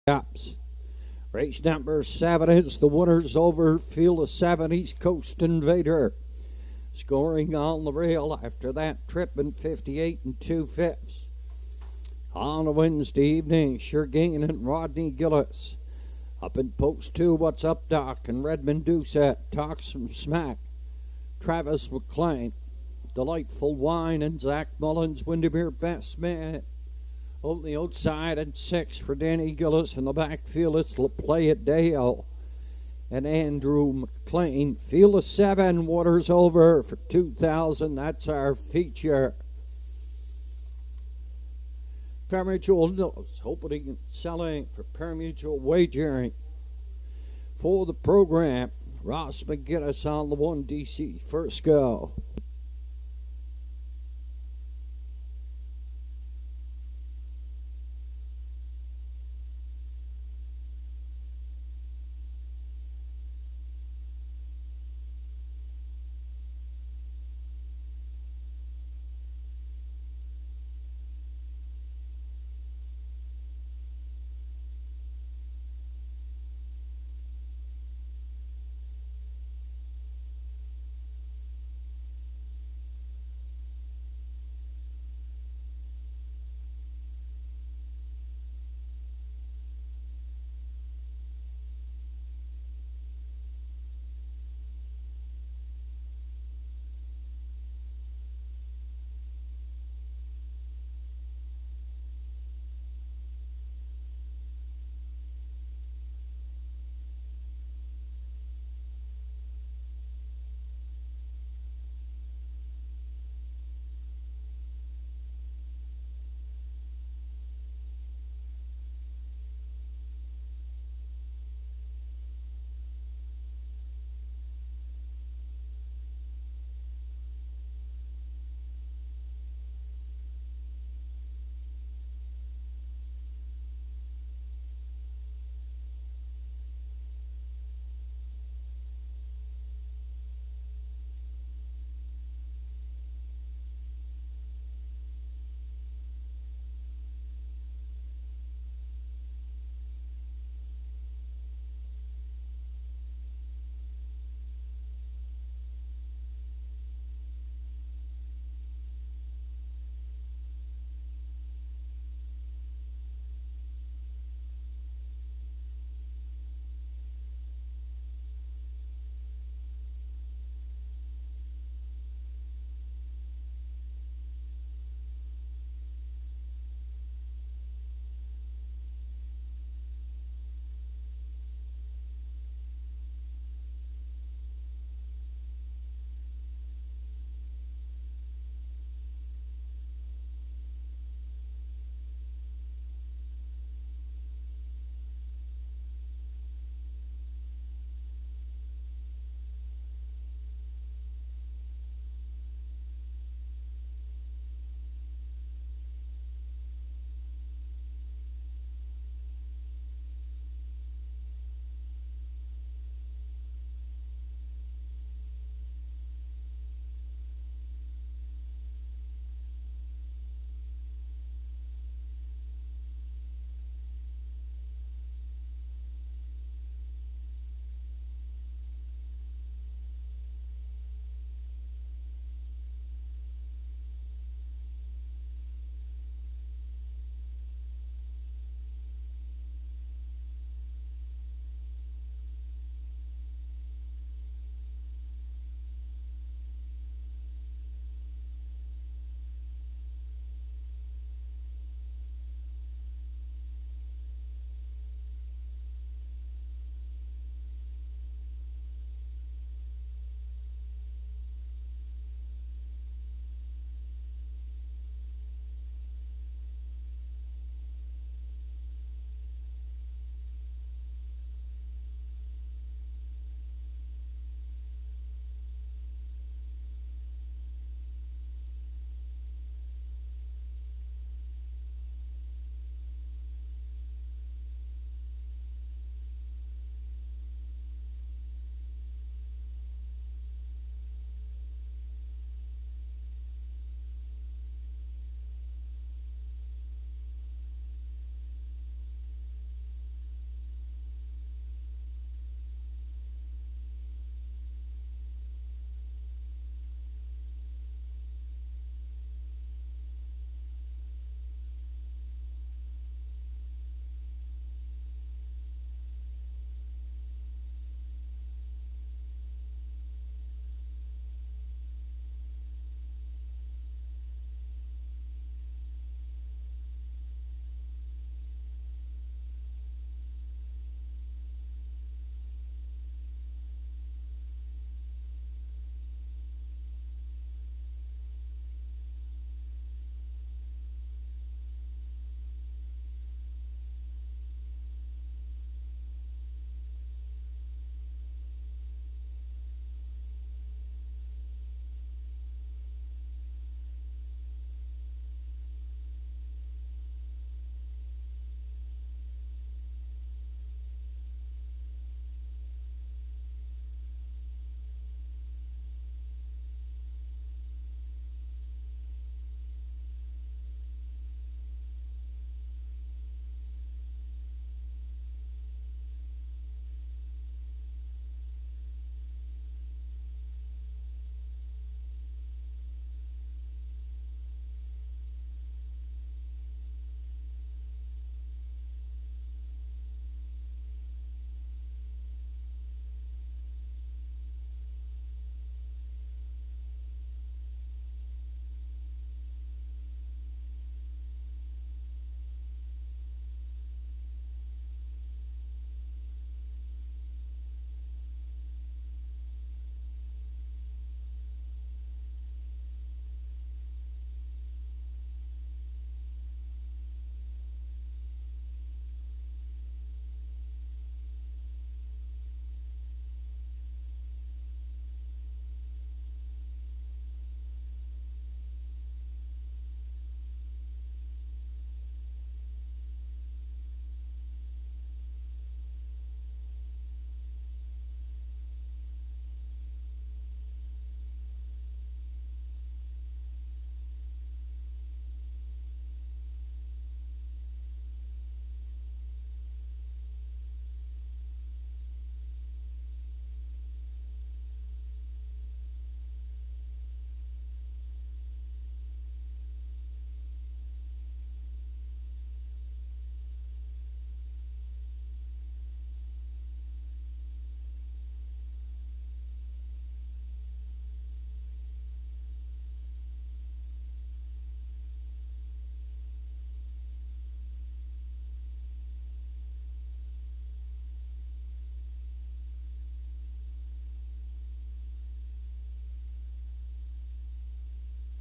Ups. Race number 7 is the winners over Field of 7 East Coast Invader. Scoring on the rail after that trip in 58 2/5. On a Wednesday evening, Shergain and Rodney Gillis. Up in Post 2, What's Up Doc and Redmond Doucette talks some smack. Travis McLean, Delightful Wine, and Zach Mullins, Windermere Best Man. On the outside and 6 for Danny Gillis. In the backfield, it's Play It Dale and Andrew McLean. Field of 7, Waters over for 2,000. That's our feature. Pari-Mutuel knows opening and selling for Pari-Mutuel wagering. For the program, Ross McGinnis on the 1 DC. First go.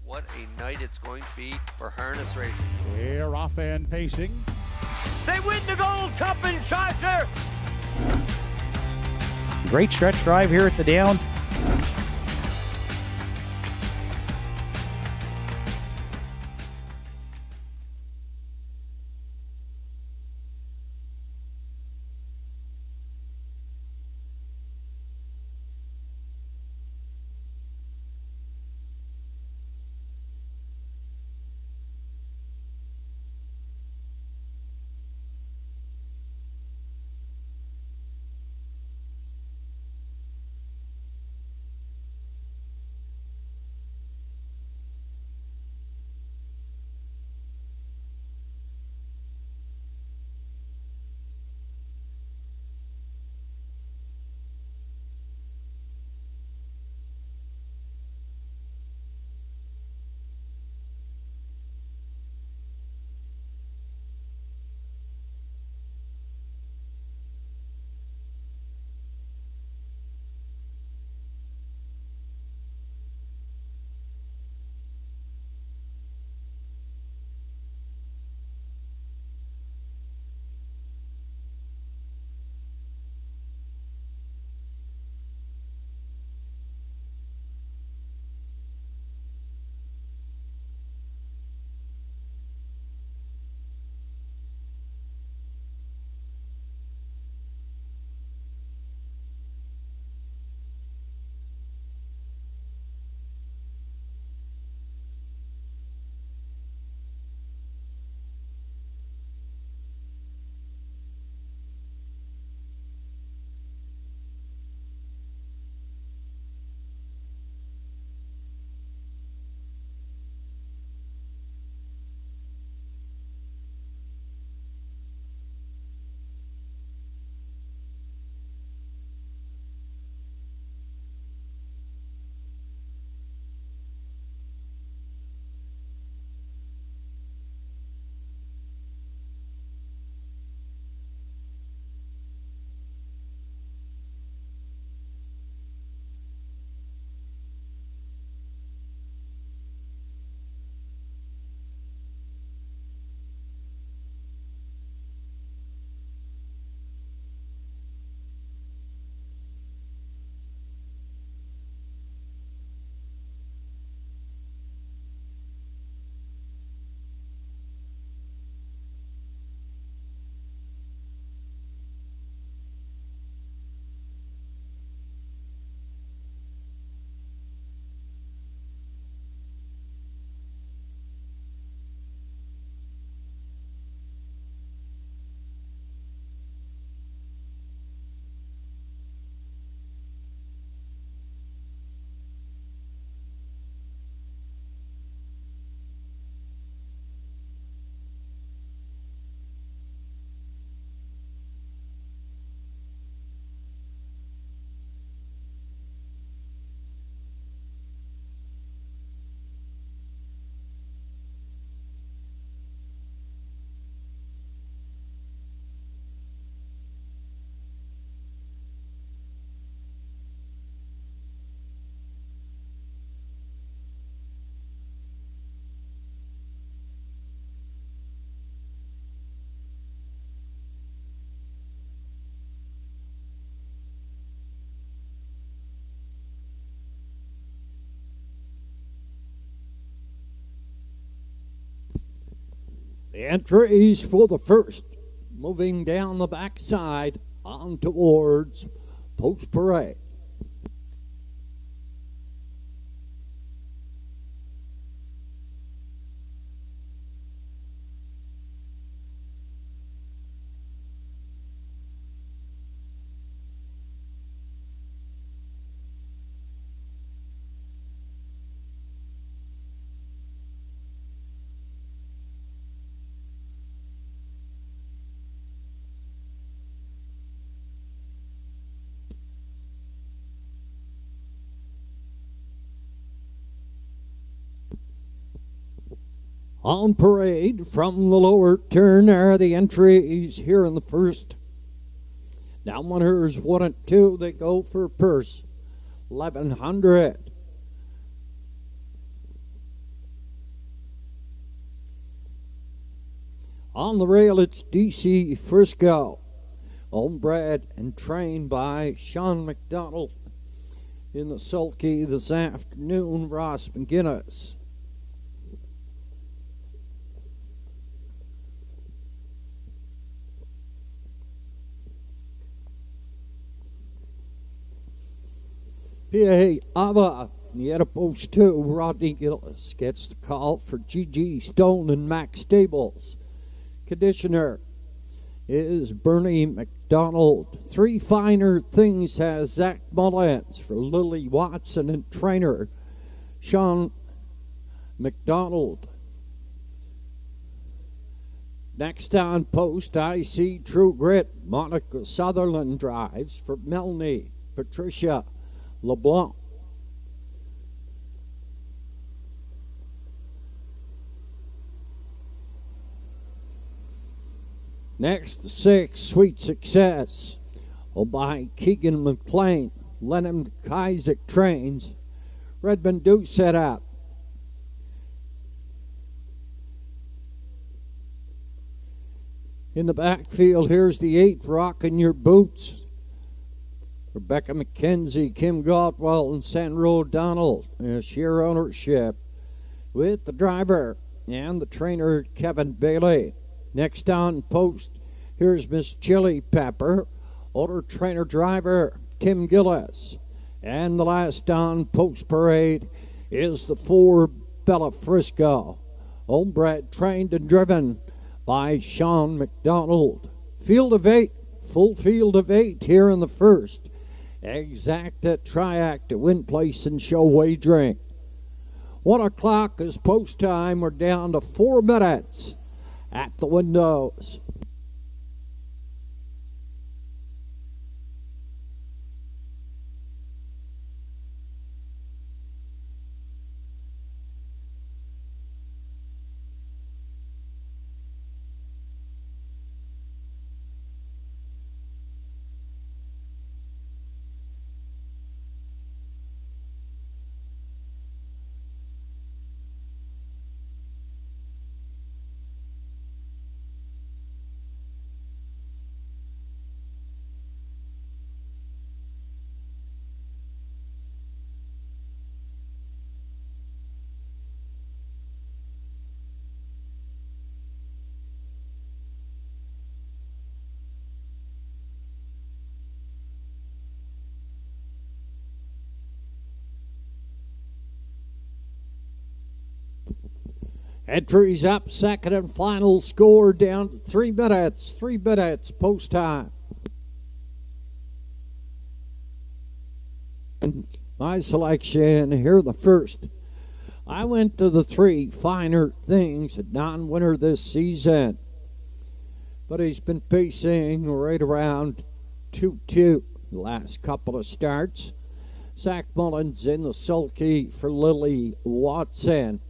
what a night it's going to be for harness racing. They're off and pacing. They win the Gold Cup in Chaucer. Great stretch drive here at the Downs. The entries for the first, moving down the backside on towards Post Parade. On Parade from the lower turn are the entries here in the first. Down winners 1 and 2, they go for purse 1100. On the rail, it's DC Frisco, homebred and trained by Sean McDonald. In the sulky this afternoon, Ross McGinnis. PA Ava, yet a post 2. Rodney Gillis gets the call for GG Stone and Max Stables. Conditioner is Bernie McDonald. 3 Finer Things has Zach Mullins for Lily Watson, and trainer Sean McDonald. Next on post, I See True Grit. Monica Sutherland drives for Melanie Patricia LeBlanc. Next, 6 Sweet Success, by Keegan McLean. Lennon Isaac trains. Redmond do set up. In the backfield, here's the 8, Rockin' Your Boots. Rebecca McKenzie, Kim Godwell, and Sandra O'Donnell. Share ownership with the driver and the trainer, Kevin Bailey. Next on post, here's Miss Chili Pepper, owner, trainer, driver, Tim Gillis. And the last on post parade is the 4 Bella Frisco, homebred, trained and driven by Sean McDonald. Field of 8, full field of 8 here in the first. Exacta, Triacta, win place and show wagering. 1 o'clock is post time. We're down to 4 minutes at the windows. Entries up, second and final score down to 3 minutes. 3 minutes post time. My selection here, the first. I went to the 3 Finer Things, a non-winner this season, but he's been pacing right around 2-2 the last couple of starts. Zach Mullins in the sulky for Lily Watson.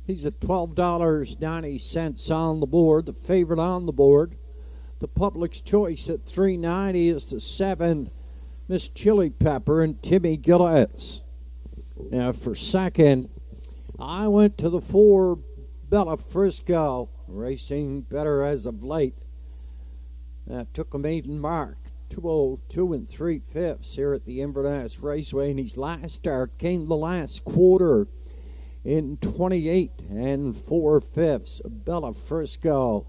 He's at $12.90 on the board, the favorite on the board. The public's choice at $3.90 is the 7 Miss Chili Pepper and Timmy Gillis. Now for second, I went to the 4 Bella Frisco, racing better as of late. Took a maiden mark, 2:02 3/5 here at the Inverness Raceway, and his last start came the last quarter in 28 4/5. Bella Frisco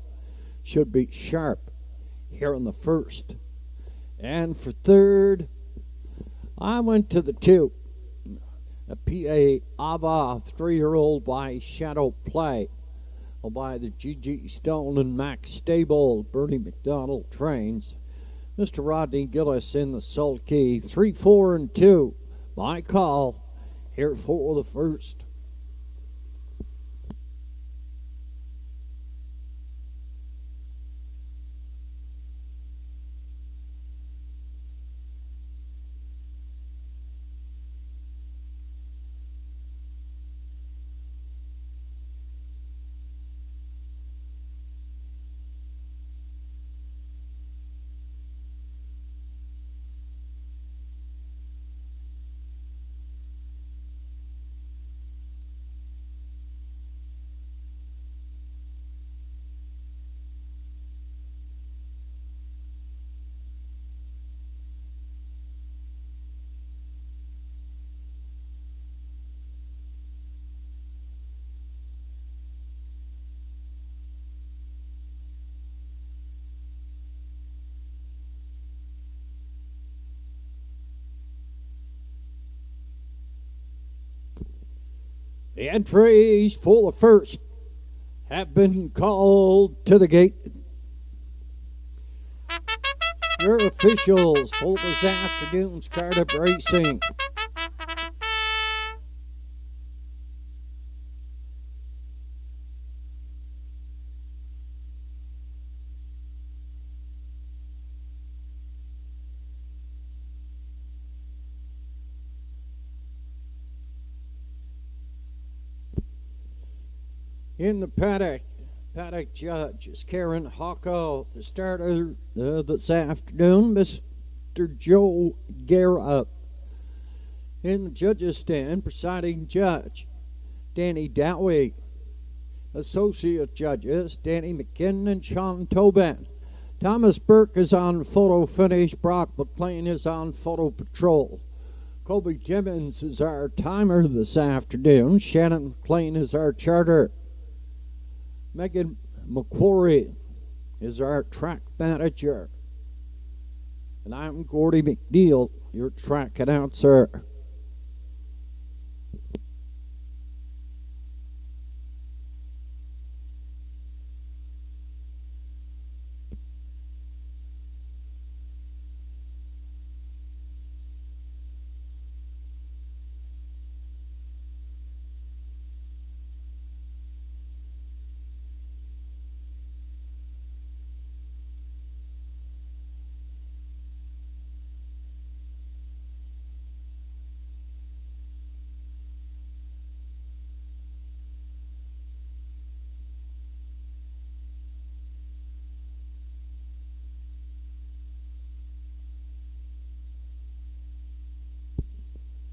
should be sharp here in the first. And for third, I went to the 2, a PA Ava 3-year-old by Shadow Play, by the GG Stone and Max Stable. Bernie McDonald trains. Mr. Rodney Gillis in the sulky. 3, 4, and 2. My call here for the first. The entries for the first have been called to the gate. Your officials for this afternoon's card of racing. In the paddock judge is Karen Hocko. The starter this afternoon, Mr. Joe Garrett. In the judges' stand, presiding judge, Danny Dowie. Associate judges, Danny McKinnon and Sean Tobin. Thomas Burke is on photo finish. Brock McLean is on photo patrol. Colby Timmons is our timer this afternoon. Shannon McLean is our charter. Megan McQuarrie is our track manager. And I'm Gordy McNeil, your track announcer.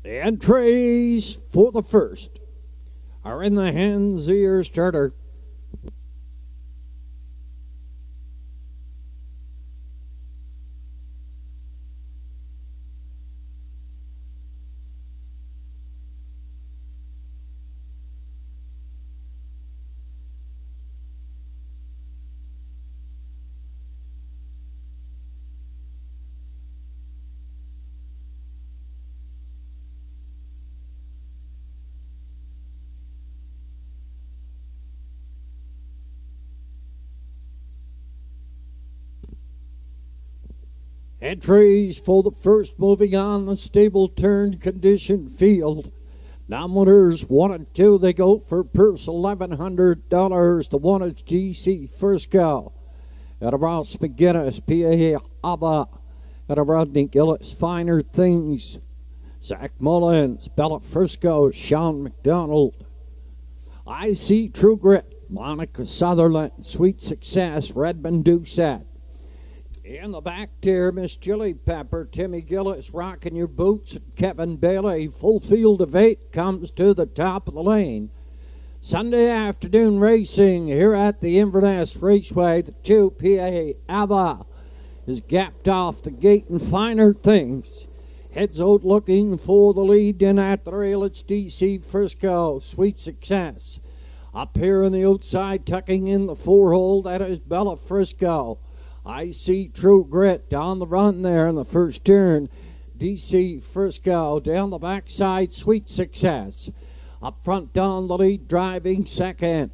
The entries for the first are in the hands of your starter. Entries for the first moving on the stable turn condition field. Nominators 1 and 2, they go for purse $1,100. The one is GC Frisco. At Ross McGinnis, PA Abba. At Rodney Gillis, Finer Things. Zach Mullins, Bella Frisco, Sean McDonald. I See True Grit, Monica Sutherland, Sweet Success, Redmond Doucette. In the back tier, Miss Chili Pepper, Timmy Gillis, Rocking Your Boots, and Kevin Bailey. Full field of 8 comes to the top of the lane. Sunday afternoon racing here at the Inverness Raceway. The 2 PA Ava is gapped off the gate, and Finer Things heads out looking for the lead. In at the rail, it's DC Frisco, Sweet Success. Up here on the outside, tucking in the 4-hole, that is Bella Frisco. I See True Grit down the run there in the first turn. DC Frisco down the backside, Sweet Success. Up front down the lead, driving second.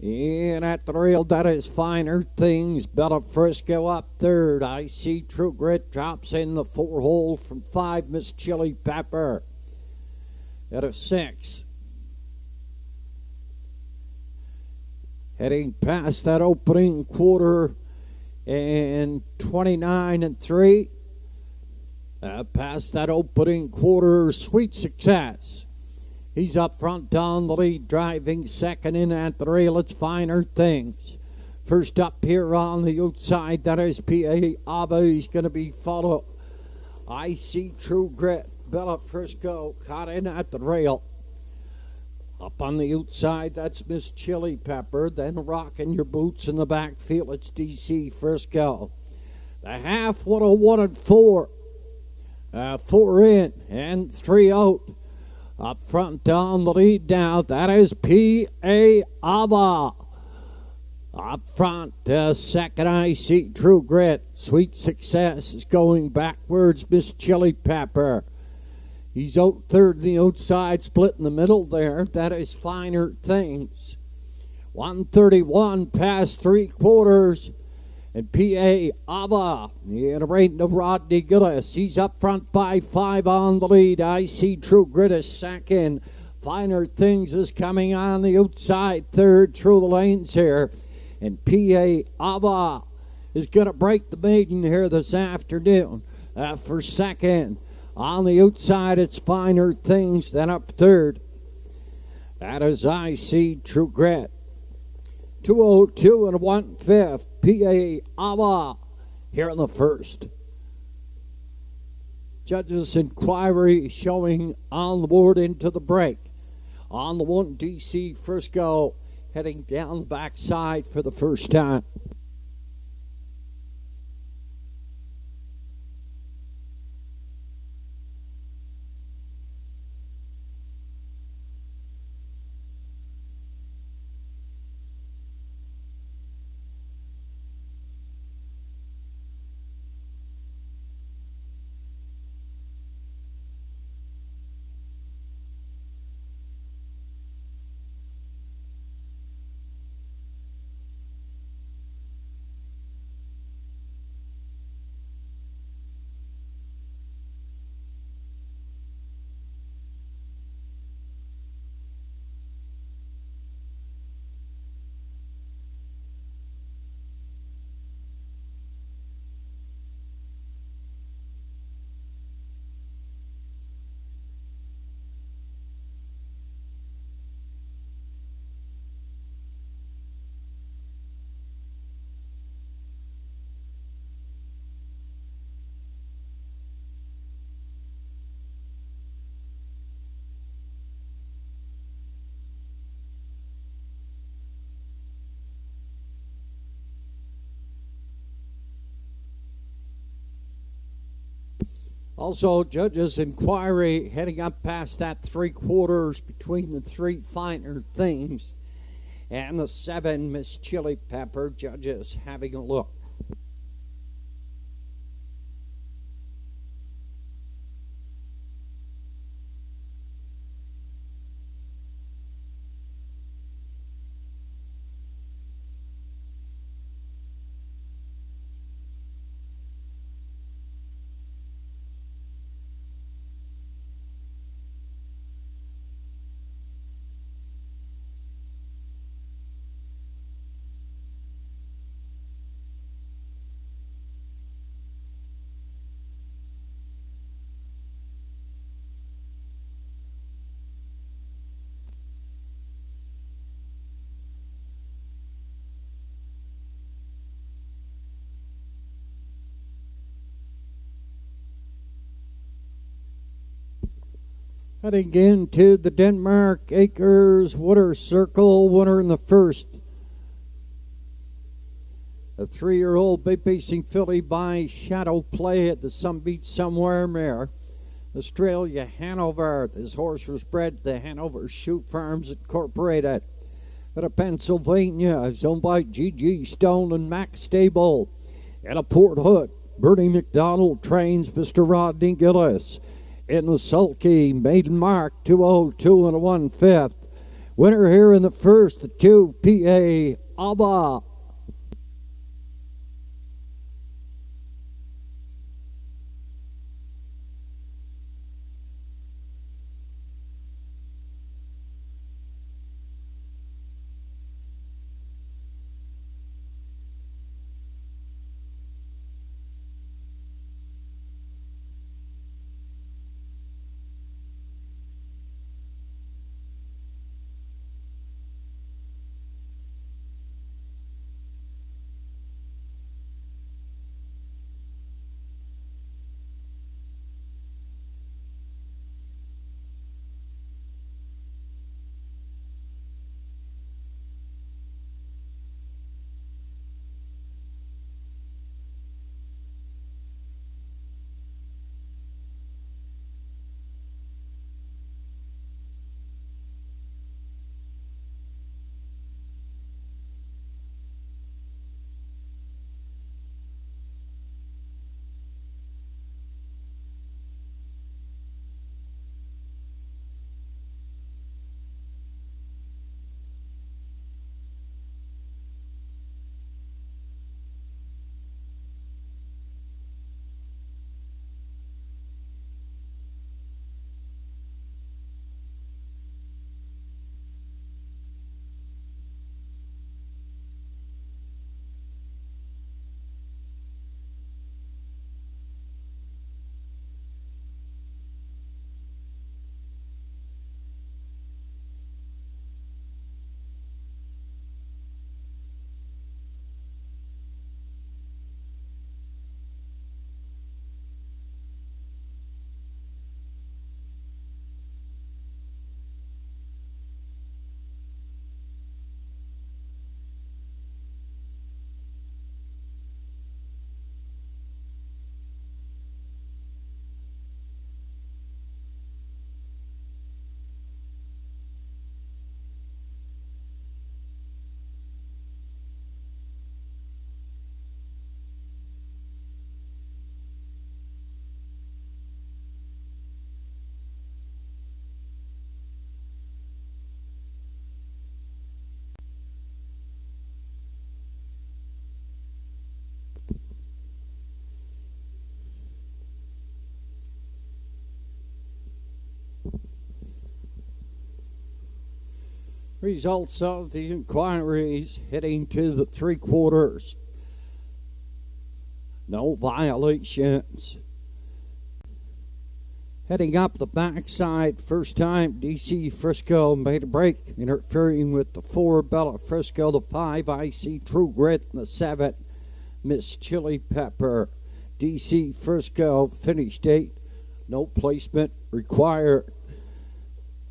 In at the rail, that is Finer Things. Bella Frisco up third. I See True Grit drops in the 4-hole from 5, Miss Chili Pepper. At a 6. Heading past that opening quarter. And 29 and 3. Past that opening quarter, Sweet Success. He's up front down the lead, driving second. In at the rail, it's Finer Things. First up here on the outside, that is PA Ava. He's going to be followed. I See True Grit. Bella Frisco caught in at the rail. Up on the outside, that's Miss Chili Pepper. Then Rocking Your Boots in the backfield, it's DC Frisco. The half, 101 and 4. 4 in and 3 out. Up front down the lead now, that is PA Ava. Up front, second, I See True Grit. Sweet Success is going backwards, Miss Chili Pepper. He's out third in the outside, split in the middle there. That is Finer Things. 131 past 3/4. And P.A. Ava, the rating of Rodney Gillis. He's up front by 5 on the lead. I See True Grit is second. Finer Things is coming on the outside third through the lanes here. And P.A. Ava is going to break the maiden here this afternoon for second. On the outside, it's Finer Things, then up third. That is I See True Grit. 2:02 and 1/5. P.A. Ava here in the first. Judges' inquiry showing on the board into the break. On the 1, DC Frisco heading down the backside for the first time. Also, judges' inquiry heading up past that 3/4 between the 3 Finer Things and the 7 Miss Chili Pepper. Judges having a look. Heading into the Denmark Acres Water Circle, winner in the first. A 3-year-old bay pacing filly by Shadow Play at the Sunbeat Somewhere mare. Australia, Hanover. This horse was bred to Hanover Shoot Farms Incorporated. Out of Pennsylvania, is owned by G.G. Stone and Mac Stable. At a Port Hood, Bernie McDonald trains Mr. Rodney Gillis. In the sulky maiden mark, 2:02 and 1/5. Winner here in the first, the 2 P.A. Ava. Results of the inquiries heading to the 3/4. No violations. Heading up the backside, first time DC Frisco made a break, interfering with the 4 Bella Frisco, the 5 IC True Grit, and the 7 Miss Chili Pepper. DC Frisco finished 8, no placement required.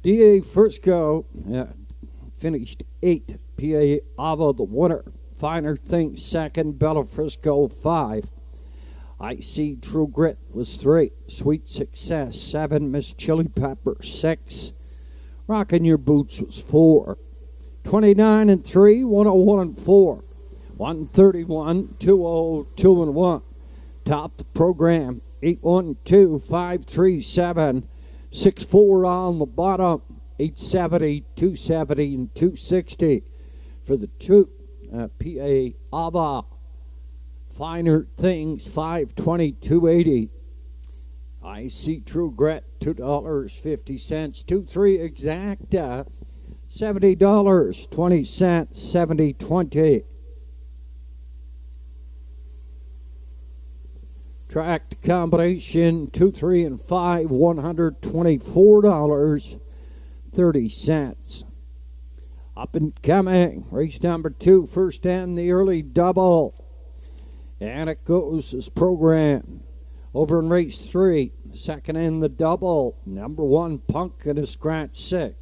DA Frisco finished 8, PA Ava the winner. Finer Things second, Bella Frisco 5. IC True Grit was 3. Sweet Success 7. Miss Chili Pepper 6. Rockin' Your Boots was 4. 29 and 3, 101 and 4. 131, 202 and 1. Top the program 812, 537, 64 on the bottom. 870, 270, and 260 for the 2 PA Ava. Finer Things 520, 280. IC True Grit $2.50, 23 Exacta $70.20, 70.20. Tracked combination 2, 3, and 5, $124.30. Up and coming, race number 2, first and the early double. And it goes as programmed. Over in race 3, second in the double. Number 1, Punk and a Scratch 6.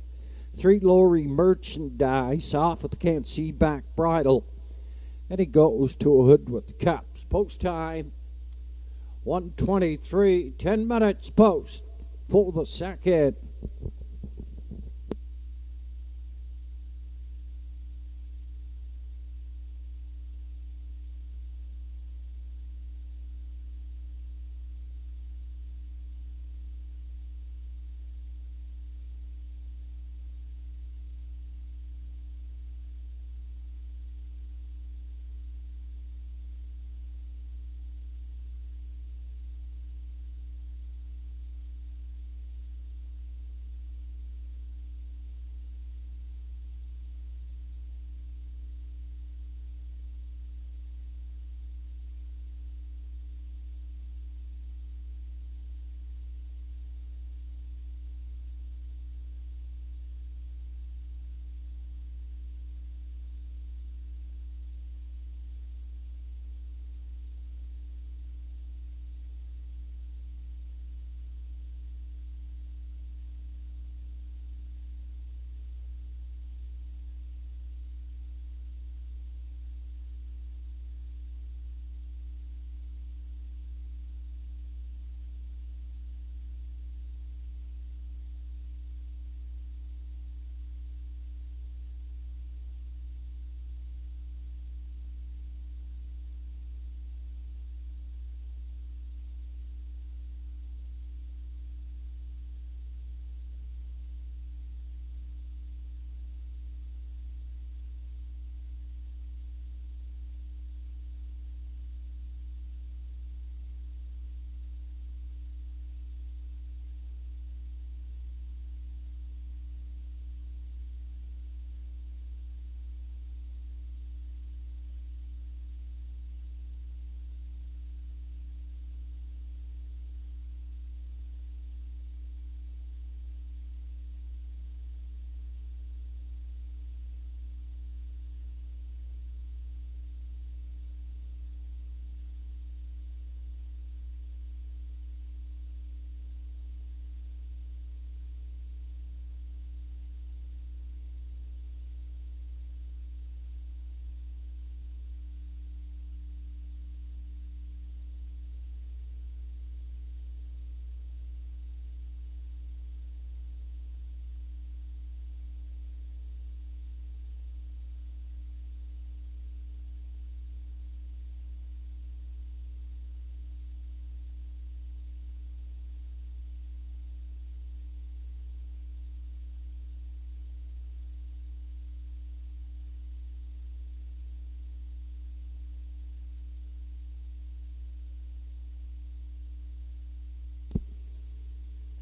3, Lori Merchandise off with the Can't See Back Bridle. And he goes to a hood with the cups. Post time 1:23, 10 minutes post for the second.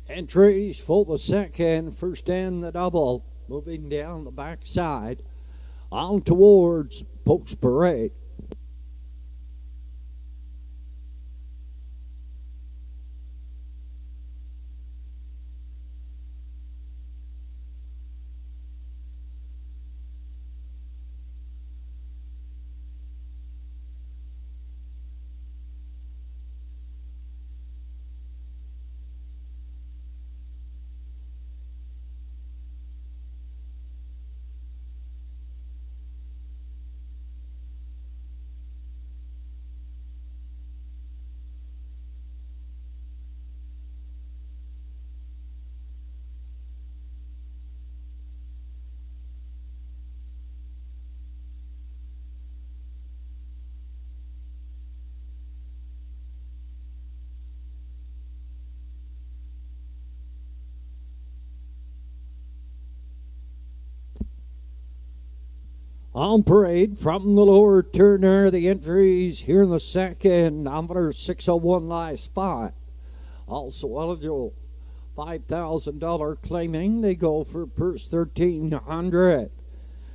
Entries for the second, first and the double. moving down the backside on towards Post Parade. On Parade from the lower turn there, the entries here in the second. Number 601 last 5. Also eligible $5,000 claiming. They go for purse $1,300.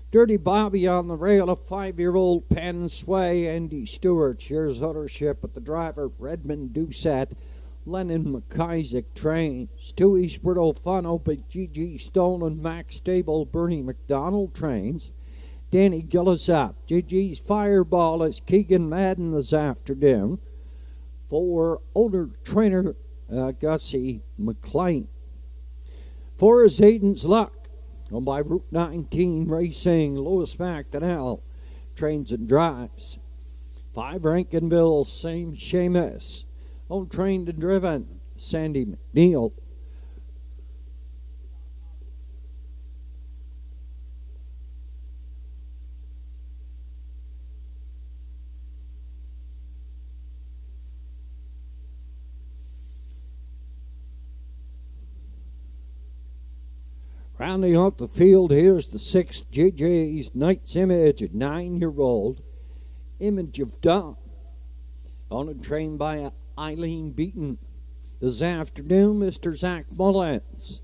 Dirty Bobby on the rail, a 5-year-old Penn Sway. Andy Stewart shares ownership with the driver Redmond Doucette. Lennon McIsaac trains. Stu Eastward O'Fano, but G.G. Stone and Max Stable. Bernie McDonald trains. Danny Gillisop. G.G.'s Fireball is Keegan Madden this afternoon for older trainer Gussie McLean. For is Aiden's Luck, owned by Route 19 Racing. Louis McDonnell trains and drives. 5 Rankinville, same Seamus. Owned, trained and driven Sandy McNeil. Rounding out the field, here's the 6 JJ's Knight's Image, a 9-year-old. Image of Dawn. Owned and trained by Eileen Beaton. This afternoon, Mr. Zach Mullins.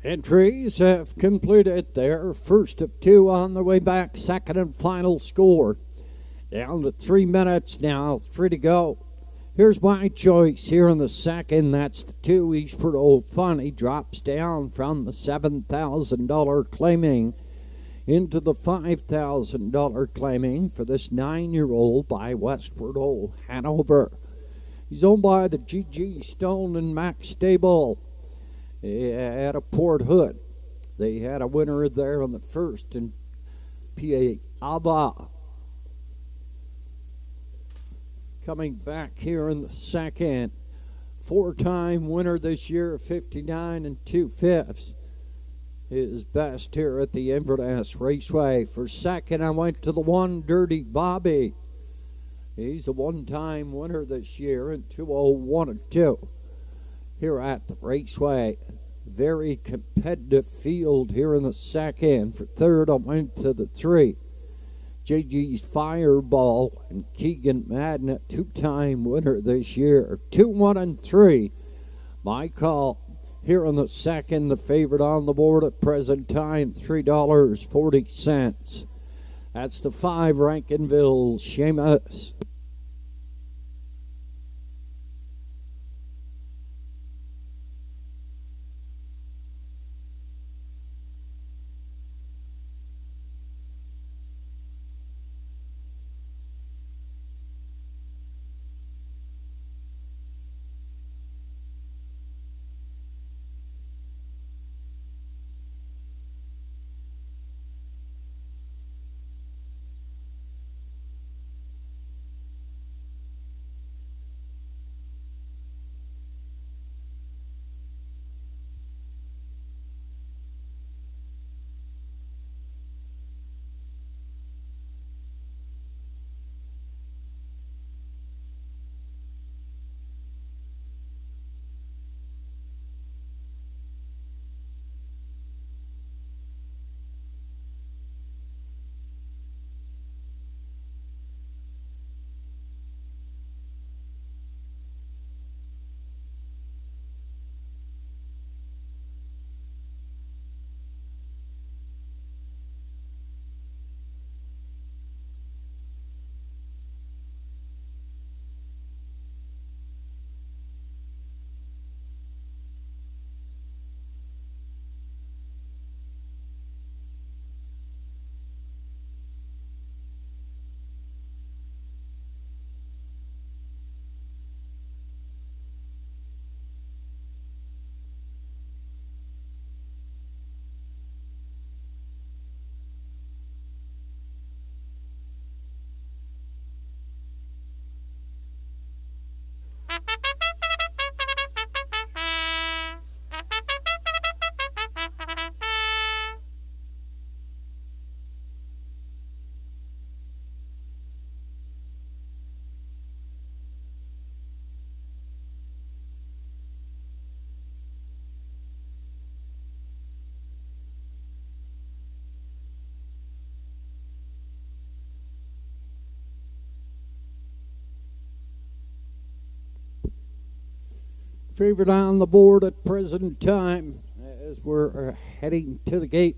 Entries have completed their first of 2 on their way back. Second and final score. Down to 3 minutes now. 3 to go. Here's my choice here in the second. That's the 2 Eastward O'Fun. He drops down from the $7,000 claiming into the $5,000 claiming for this 9-year-old by Westward O Hanover. He's owned by the G.G. Stone and Max Stable at a Port Hood. They had a winner there on the first, and P.A. Abba coming back here in the second. 4-time winner this year, 59 2/5. His best here at the Inverness Raceway. For second, I went to the 1 Dirty Bobby. He's a 1-time winner this year in 201 2 here at the Raceway. Very competitive field here in the second. For third, I went to the 3 JG's Fireball and Keegan Madden, a 2-time winner this year. 2, 1, and 3. My call here in the second. The favorite on the board at present time, $3.40. That's the 5 Rankinville Seamus. Favorite on the board at present time as we're heading to the gate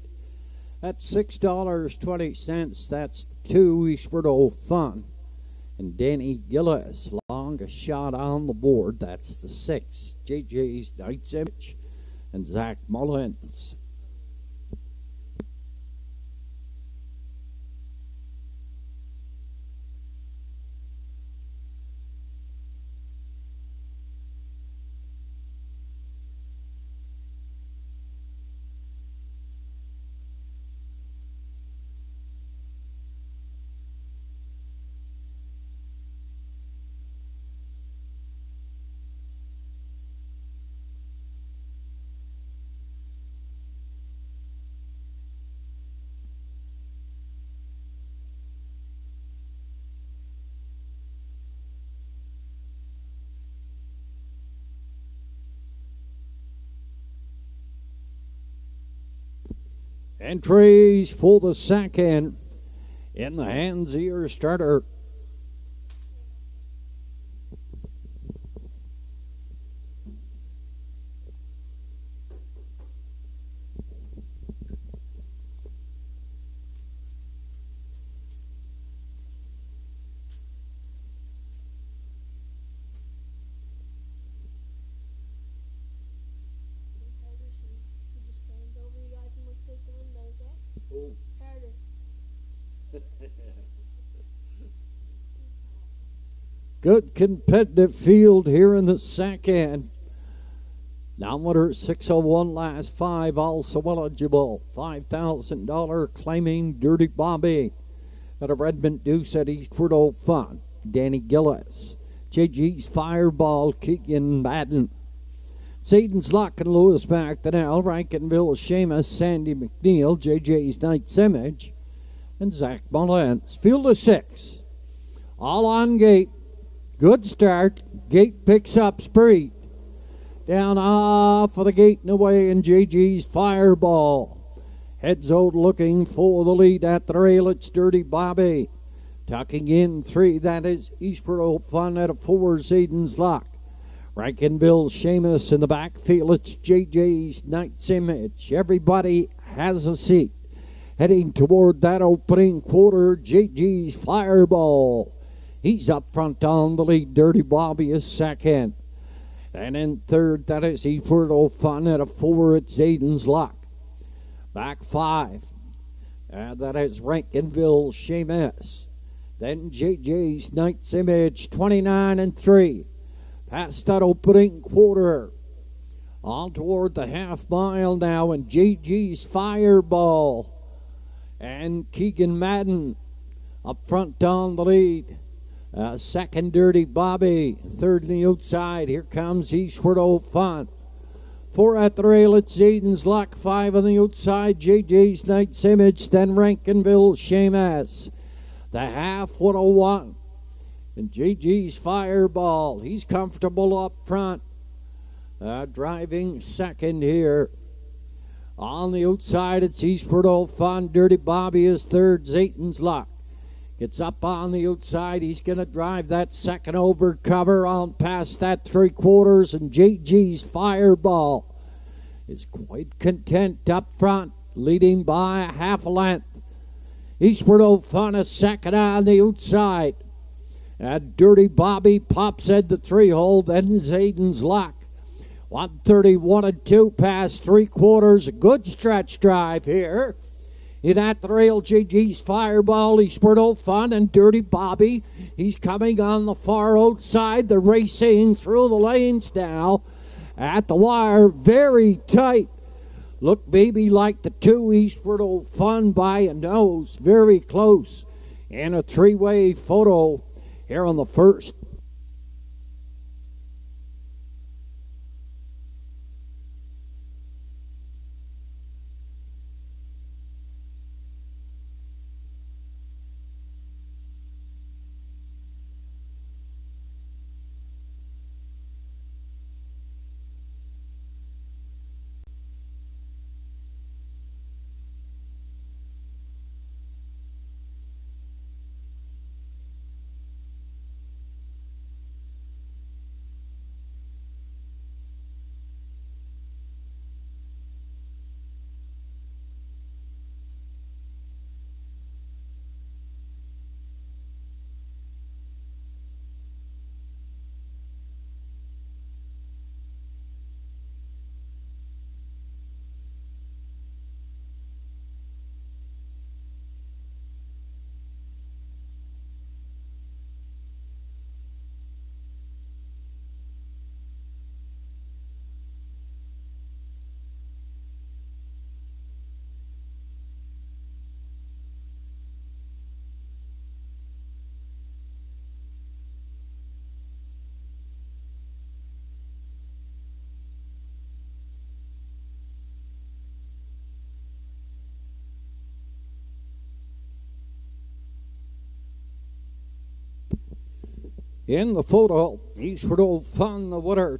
at $6.20. That's 2 Eastward Old Fun. And Danny Gillis, longest shot on the board. That's the 6. JJ's Knight's Image and Zach Mullins. Entries for the second in the hands of your starter. Good competitive field here in the second. Downwater 601 last 5, also eligible. $5,000 claiming Dirty Bobby. Got a Redmond Deuce at Eastward Old Fun. Danny Gillis. JG's Fireball, Keegan Madden. Satan's Lock and Lewis back to now. Rankinville, Seamus, Sandy McNeil, JJ's Knight's Image, and Zach Mullins. Field of 6. All on gate. Good start. Gate picks up speed. Down off of the gate and away, and JG's Fireball. Heads out looking for the lead at the rail. It's Dirty Bobby. Tucking in 3. That is Eastward Old Fun at a 4. Satan's Lock. Rankinville, Seamus in the backfield. It's JJ's Knight's Image. Everybody has a seat. Heading toward that opening quarter, JG's Fireball. He's up front on the lead. Dirty Bobby is second. And in third, that is Eastward Old Fun at a 4. It's Aiden's Lock. Back 5. And that is Rankinville, Seamus. Then JJ's Knight's Image, 29 and 3. Past that opening quarter. On toward the half mile now, and JG's Fireball. And Keegan Madden up front on the lead. Second, Dirty Bobby. Third on the outside. Here comes Eastward Old Fun. 4 at the rail. It's Aiden's Lock. 5 on the outside. JJ's Knight's Image. Then Rankinville, Seamus. The half 101. And JG's Fireball. He's comfortable up front. Driving second here. On the outside, it's Eastward Old Fun. Dirty Bobby is third. Zayton's Lock. Gets up on the outside. He's going to drive that second over cover on past that 3/4. And JG's Fireball is quite content up front, leading by a half a length. Eastward Old Fun is second on the outside. And Dirty Bobby pops at the 3-hole. Then Zayden's Lock. 131 and 2 past 3/4. A good stretch drive here. In at the rail, JG's Fireball, Eastward Old Fun, and Dirty Bobby. He's coming on the far outside. They're racing through the lanes now. At the wire, very tight. Look maybe like the 2 Eastward Old Fun by a nose. Very close. And a 3-way photo here on the first. In the photo, Eastward Old Fun, the winner.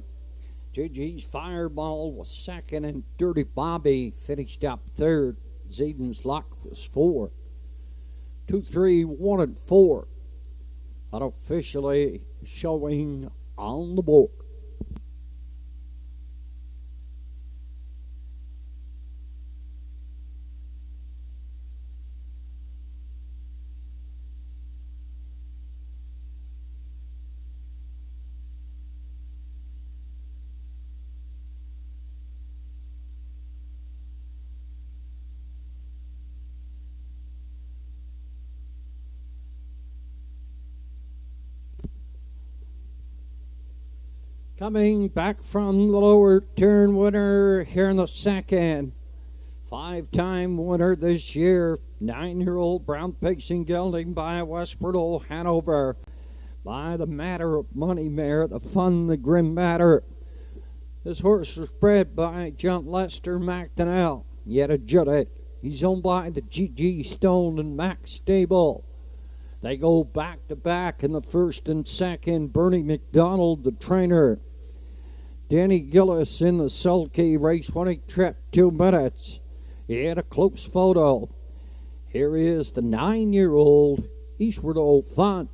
JG's Fireball was second, and Dirty Bobby finished up third. Zayden's Luck was 4. 2, 3, 1, and 4. Unofficially showing on the board. Coming back from the lower turn, winner here in the second. 5-time winner this year. 9-year-old Brown Pacing Gelding by Westward Old Hanover. By the Matter of Money mare, the Fun, the Grim Matter. This horse was bred by John Lester McDonnell. Yet a Judith. He's owned by the G.G. Stone and Mac Stable. They go back to back in the first and second. Bernie McDonald, the trainer. Danny Gillis in the sulky race winning trip, 2 minutes. He had a close photo. Here is the 9-year-old Eastward Old Fun.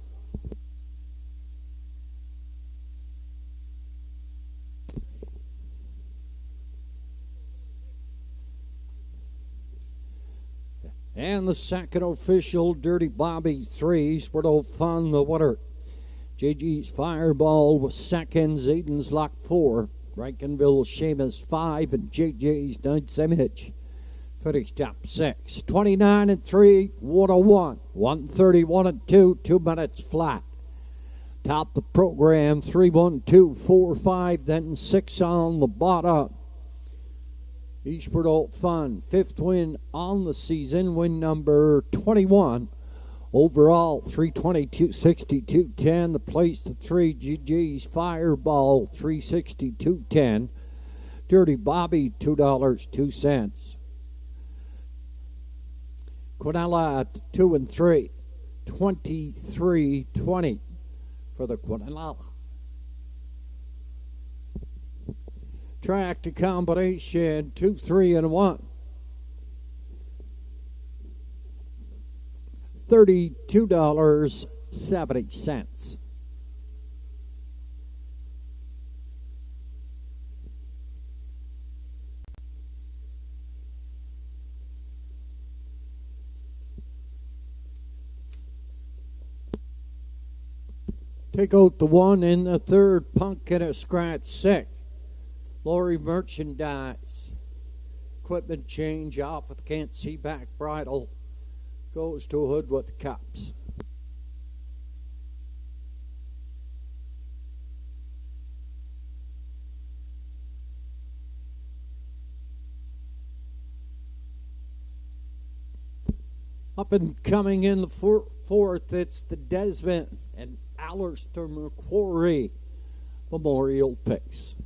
And the second official, Dirty Bobby 3, Eastward Old Fun, the winner. JG's Fireball was second, Zayden's Luck 4, Rankinville Seamus 5, and JJ's Knight's Image finished up 6. 29 and 3, 101, 131 and 2, 2 minutes flat. Top the program, 3, 1, 2, 4, 5, then 6 on the bottom. Eastward Old Fun, 5th win on the season, win number 21. Overall, 322.62.10. The place to 3, GG's Fireball, 362.10. Dirty Bobby, $2.02. Quinella, 2 and 3, 23.20 for the Quinella. Track to combination, 2, 3, and 1. $32.70. Take out the 1 in the third, Pumpkin a Scratch 6. Lori Merchandise. Equipment change off with Can't See Back Bridle. Goes to a hood with cups. Up and coming in the fourth, it's the Desmond and Alistair McQuarrie Memorial Picks.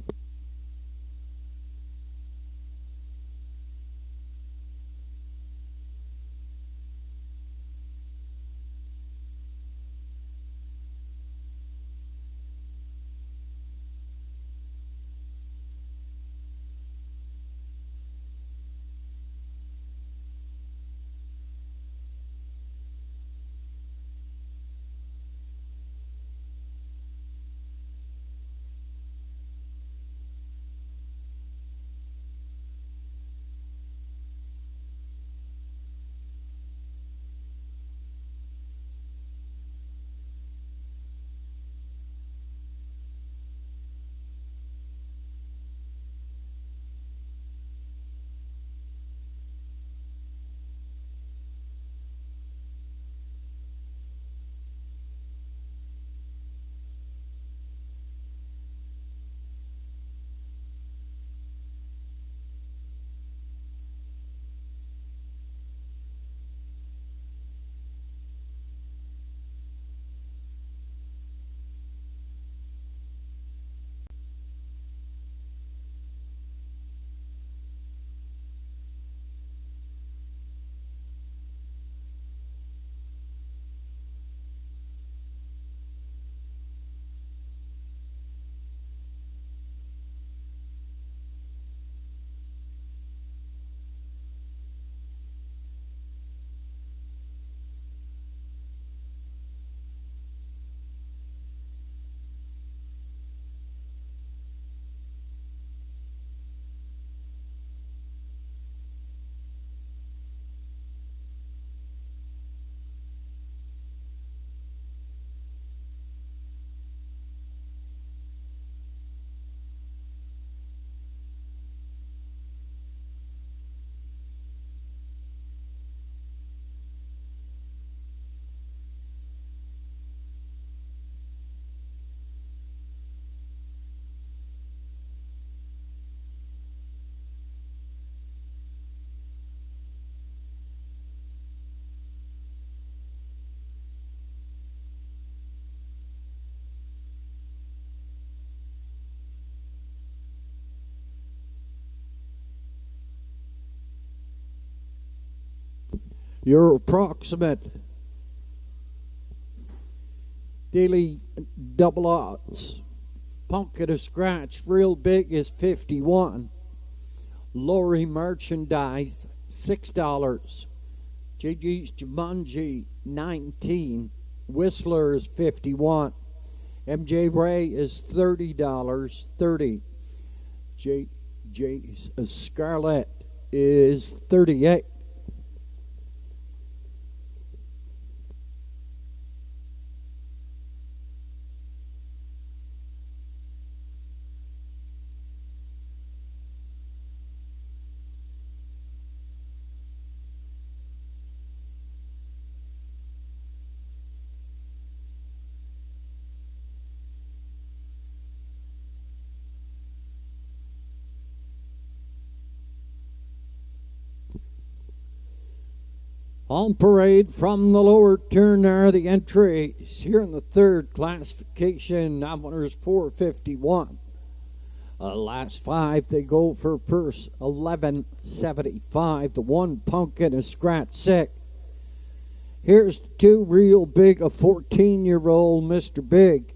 Your approximate daily double odds. Pumpkin of scratch real big is 51. Lorry merchandise $6. JG's Jumanji 19. Whistler is 51. MJ Ray is $30. 30. JJ's Scarlet is 38. On parade from the lower turn are the entries. Here in the third classification, nominators 451. Last five, they go for purse 1175. The one pumpkin is scratch sick. Here's the two real big, a 14-year-old Mr. Big.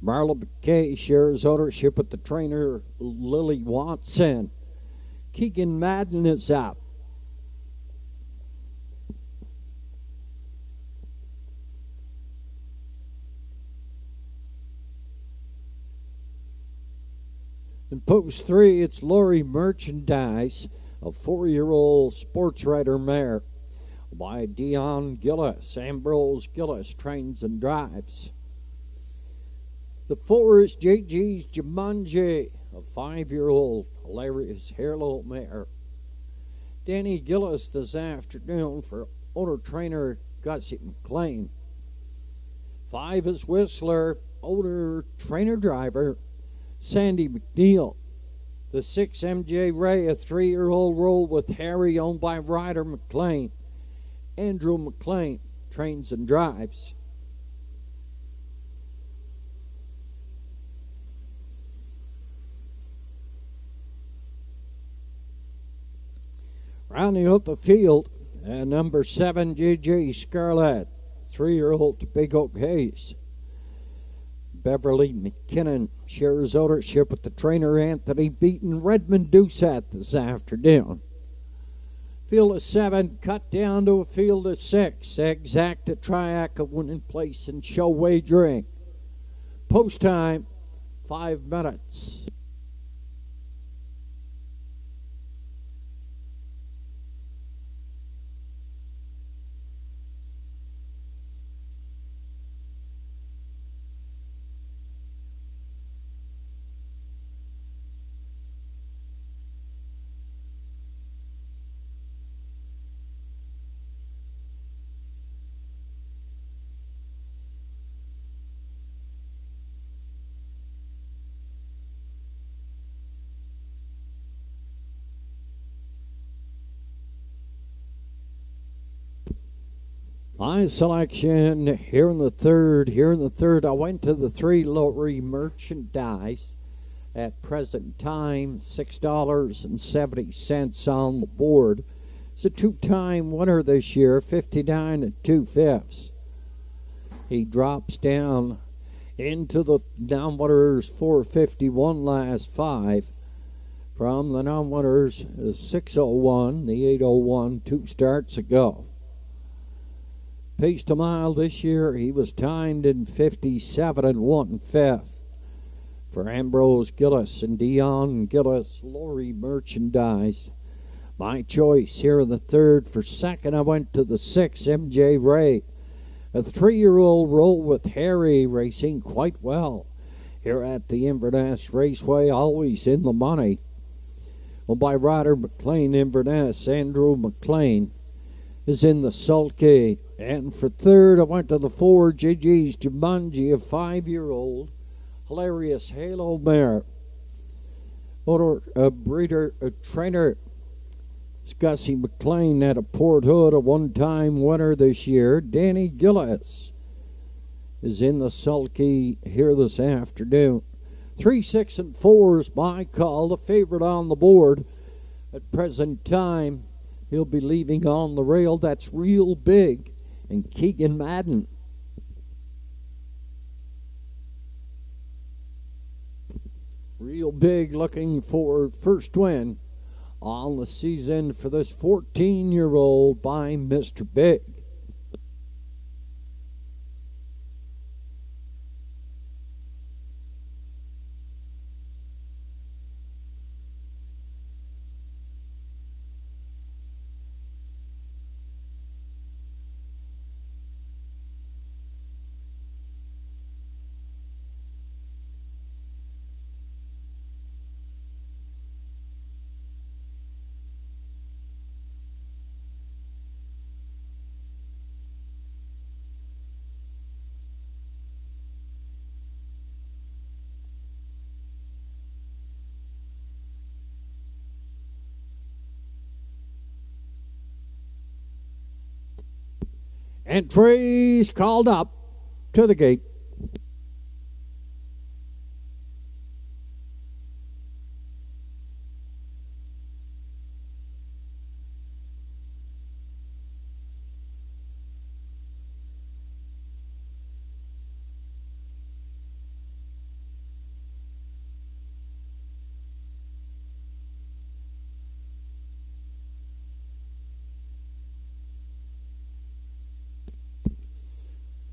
Marla McKay shares ownership with the trainer Lily Watson. Keegan Madden is up. In post 3, it's Lorry Merchandise, a 4-year-old sports rider mare by Dion Gillis. Ambrose Gillis trains and drives. The 4 is JG's Jumanji, a 5-year-old hilarious hairlow mare. Danny Gillis this afternoon for owner trainer Gussie McLean. 5 is Whistler, owner trainer driver Sandy McNeil. The 6 MJ Ray, a 3-year-old roll with Harry, owned by Ryder McLean. Andrew McLean trains and drives. Rounding out the field, and number 7 JJ Scarlett, 3-year-old to Big Oak Hayes. Beverly McKinnon shares ownership with the trainer Anthony Beaton. Redmond Doucette this afternoon. Field of 7 cut down to a field of 6. Exacta Triac winning place in show wagering. Post time 5 minutes. My selection here in the third. I went to the 3 Lottery Merchandise. At present time, $6.70 on the board. It's a 2-time winner this year, 59 2/5. He drops down into the non-winners 451 last 5. From the non-winners 601, the 801 2 starts ago. Paced a mile this year, he was timed in 57 1/5. For Ambrose Gillis and Dion Gillis, Lorry Merchandise. My choice here in the third. For second, I went to the 6 MJ Ray. A 3-year-old roll with Harry, racing quite well here at the Inverness Raceway, always in the money. Well, by Ryder McLean, Inverness, Andrew McLean is in the sulky. And for third, I went to the 4 JG's Jumanji, a 5-year-old hilarious halo mare. Owner, breeder, trainer Gussie McLean at a Port Hood, a 1-time winner this year. Danny Gillis is in the sulky here this afternoon. 3, 6, and 4 is my call. The favorite on the board at present time, He'll be leaving on the rail. That's Real Big and Keegan Madden. Real Big looking for first win on the season for this 14-year-old by Mr. Big. Entries called up to the gate.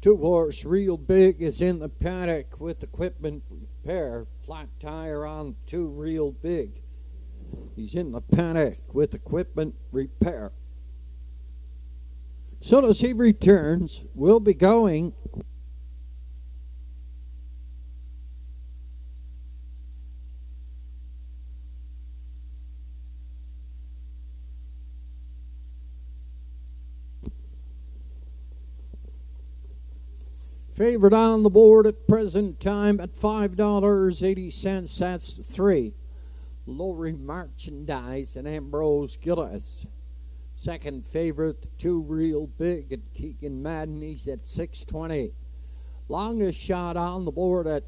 Two-horse Real Big is in the paddock with equipment repair. Flat tire on 2 Real Big. He's in the paddock with equipment repair. Soon as he returns, we'll be going. Favorite on the board at present time at $5.80. That's 3. Lowry Merchandise and Ambrose Gillis. Second favorite, 2 Real Big and Keegan Madden. He's at $6.20. Longest shot on the board at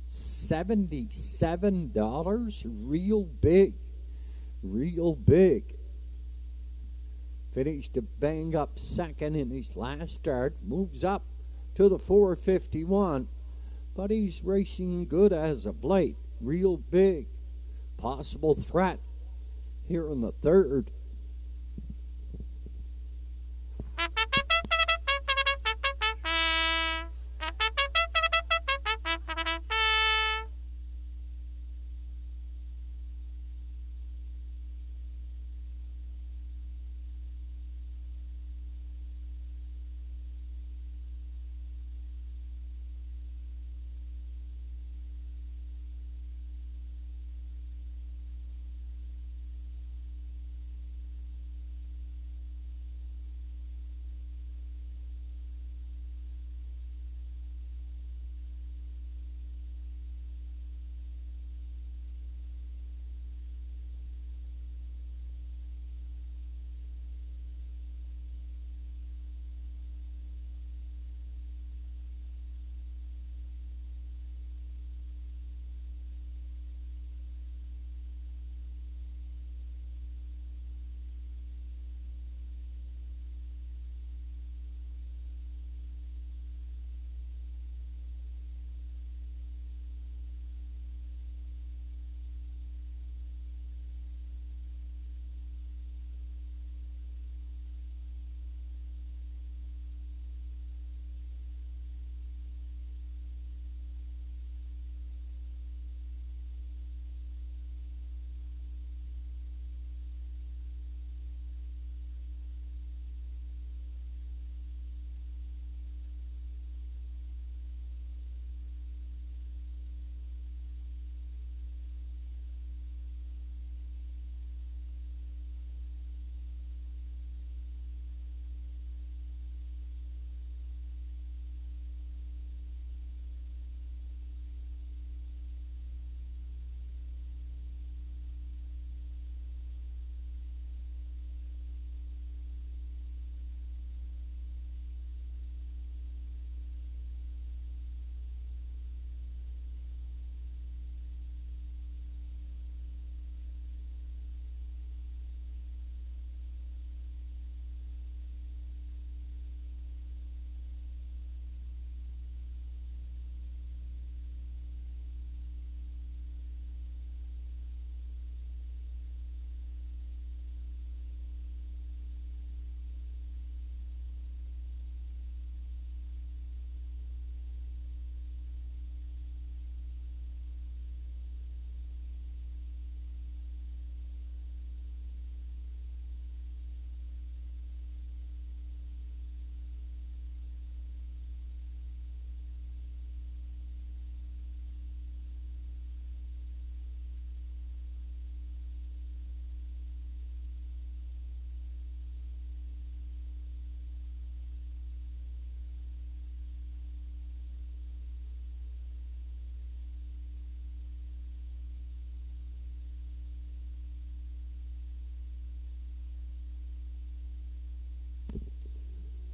$77. Real Big. Real Big. Finished to bang up second in his last start. Moves up to the 451, but he's racing good as of late. Real Big, possible threat here in the third.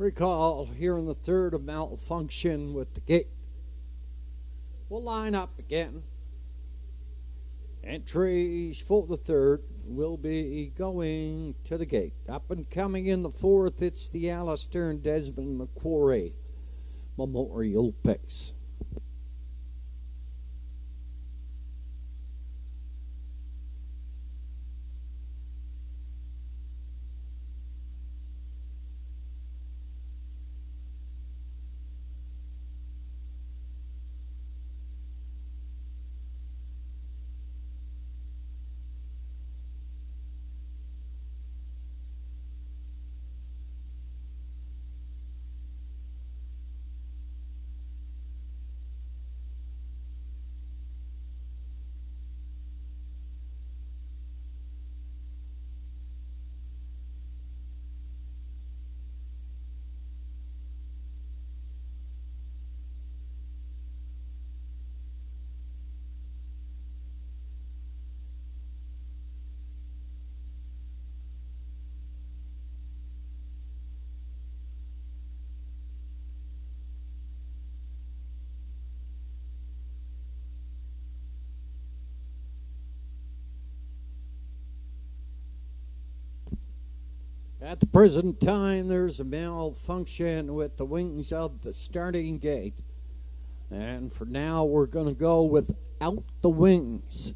Recall here in the third, a malfunction with the gate. We'll line up again. Entries for the third will be going to the gate. Up and coming in the fourth, it's the Alistair and Desmond McQuarrie Memorial Picks. At the present time, there's a malfunction with the wings of the starting gate. And for now, we're going to go without the wings.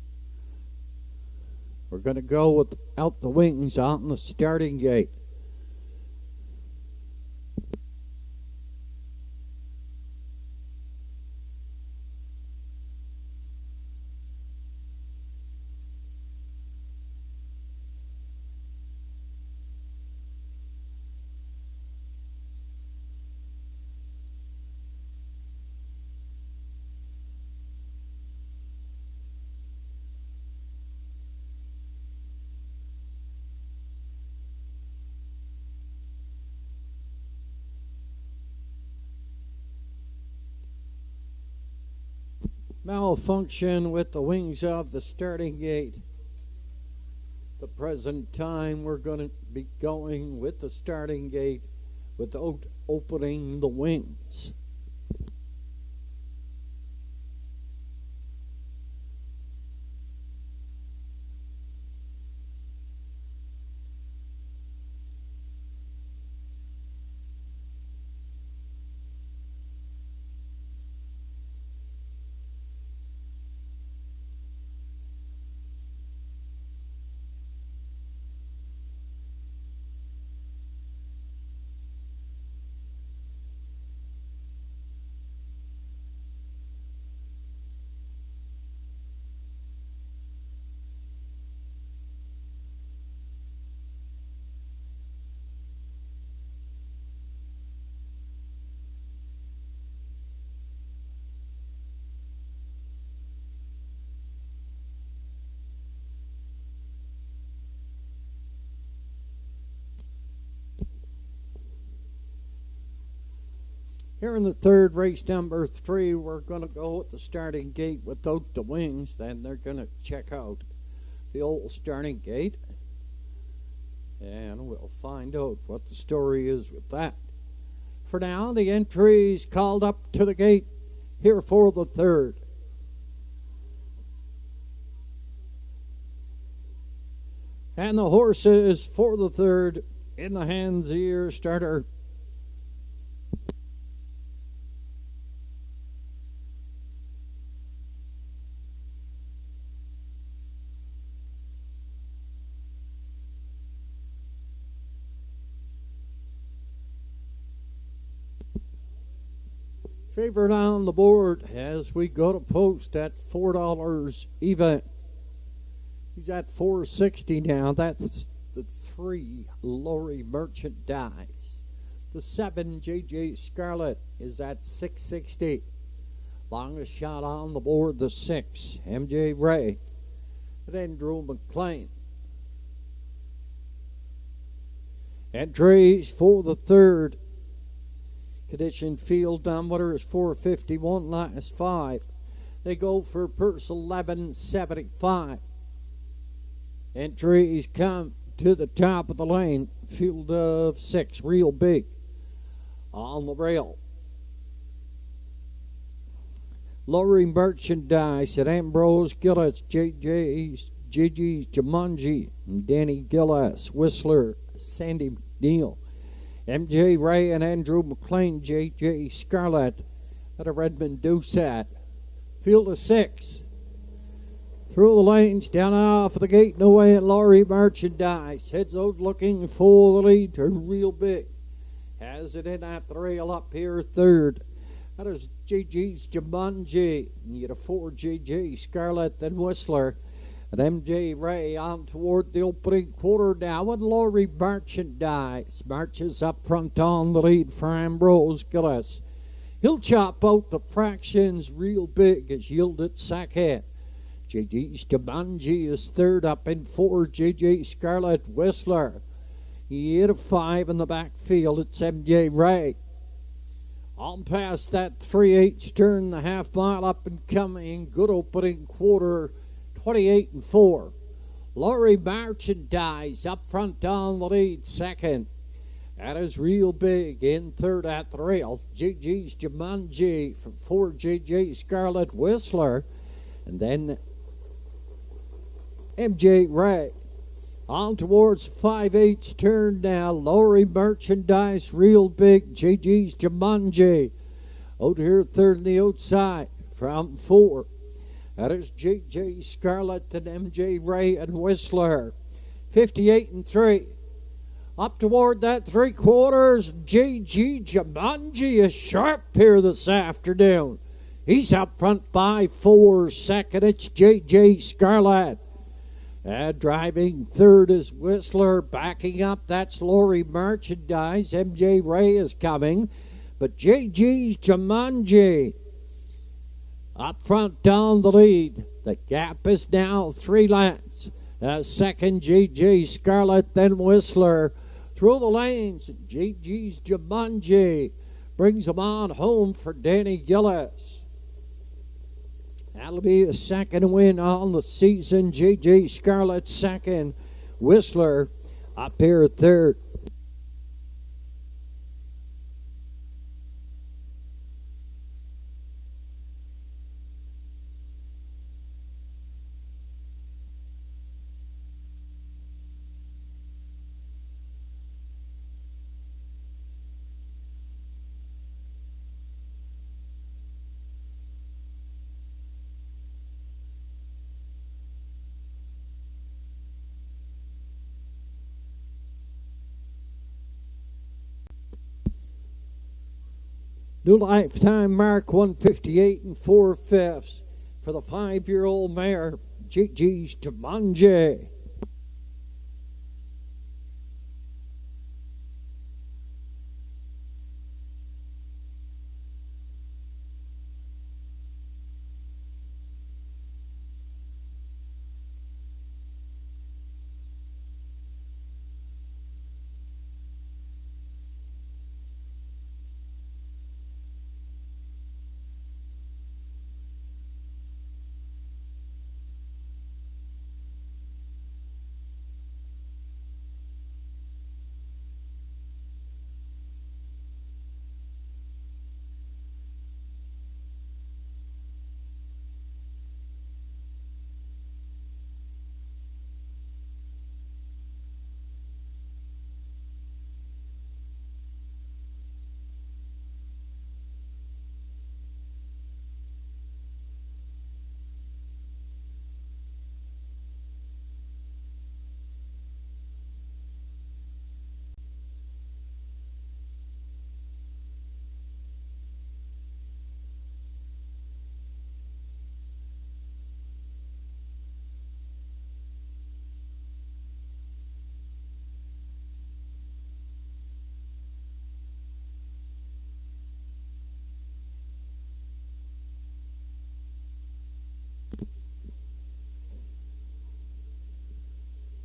We're going to go without the wings on the starting gate. Malfunction with the wings of the starting gate. The present time, we're going to be going with the starting gate without opening the wings. Here in the third, race number 3, we're going to go at the starting gate without the wings. Then they're going to check out the old starting gate. And we'll find out what the story is with that. For now, the entries called up to the gate here for the third. And the horses for the third in the hands of your starter. Favorite on the board as we go to post at $4 even. He's at $4.60 now. That's the 3 Lori Merchandise. The 7 JJ Scarlett is at $6.60. Longest shot on the board, the 6 MJ Ray. And Andrew McLean. Entries for the third. Condition field diameter is 451, last 5. They go for purse 1175. Entries come to the top of the lane. Field of 6, real big. on the rail. Lowering Merchandise at Ambrose Gillis, Gigi's Jumanji, Danny Gillis, Whistler, Sandy McNeil, MJ Ray and Andrew McLean, JJ Scarlett at a Redmond Doucette. Field of 6. Through the lanes, down off the gate and away at Laurie Merchandise. Heads out looking for the lead to Real Big. Has it in at the rail up here third. That is JG's Jumanji. And you get a 4 JJ Scarlett, then Whistler. And MJ Ray on toward the opening quarter now. And Laurie Merchandise marches up front on the lead for Ambrose Gillis. He'll chop out the fractions. Real Big is yielded second. JG's Jumanji is third up in 4. JJ Scarlett, Whistler. He hit a 5 in the backfield. It's MJ Ray. On past that 3/8 turn, the half mile up and coming. Good opening quarter, 28-4. Laurie Merchandise up front on the lead, second. That is Real Big in third at the rail. JG's Jumanji from 4 JJ Scarlett, Whistler. And then MJ Ray. On towards 5/8 turn now. Laurie Merchandise, Real Big, JG's Jumanji. Out here third on the outside from 4. That is JJ Scarlett and MJ Ray and Whistler. 58-3. Up toward that 3/4. JG Jumanji is sharp here this afternoon. He's up front by 4. Second, it's JJ Scarlett. And driving third is Whistler. Backing up, that's Laurie Merchandise. MJ Ray is coming. But JG's Jumanji up front down the lead. The gap is now 3 lengths. Second, JJ Scarlett, then Whistler. Through the lanes, JG's Jumanji brings him on home for Danny Gillis. That'll be a second win on the season. JJ Scarlett second. Whistler up here third. New lifetime mark 158 4/5 for the 5-year-old mare, JG's Jumanji.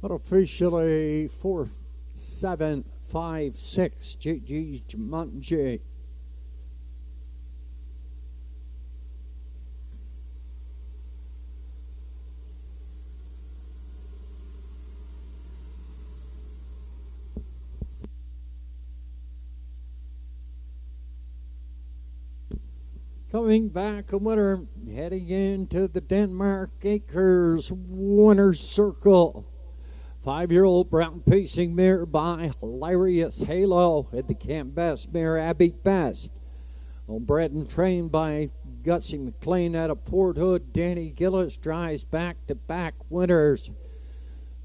Unofficially 4-7-5-6, JG's Jumanji. Coming back a winner, heading into the Denmark Acres winner's circle. 5-year-old brown pacing mare by Hilarious Halo at the Camp Best mare Abby Best. Bred and trained by Gussie McLean out of Port Hood. Danny Gillis drives back-to-back winners.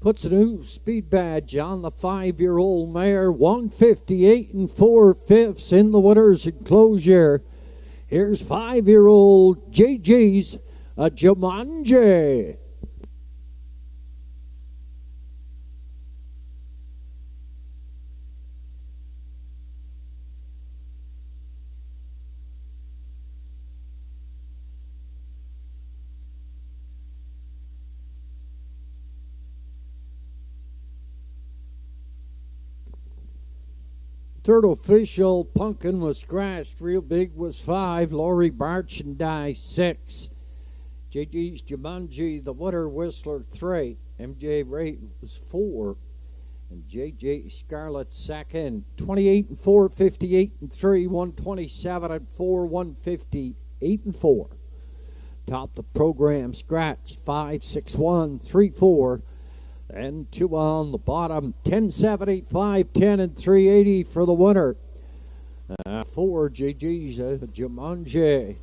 Puts a new speed badge on the 5-year-old mare. 158 4/5 in the winner's enclosure. Here's 5-year-old JG's Jumanji. Third official, Pumpkin was scratched. Real Big was 5. Lori Barchendine 6. JG's Jumanji, the winner, Whistler 3. MJ Ray was 4. And JJ Scarlett second. 28 4, 58 3, 127 4, 158 4. Top the program, scratch 5, 6, 1, 3, 4. And 2 on the bottom, 1070, 510, and 380 for the winner. 4 JG's Jumanji.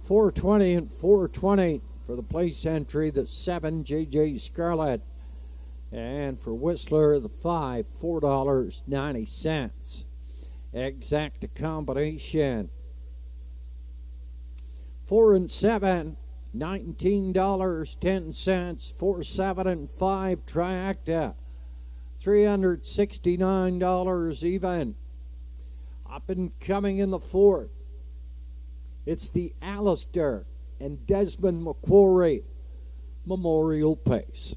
420 and 420 for the place entry. The 7 JJ Scarlett. And for Whistler, the 5, $4.90. Exact combination. 4 and 7. $19.10, 4, 7, and 5 Triacta, $369 even. Up and coming in the 4th, it's the Alistair and Desmond McQuarrie Memorial Pace.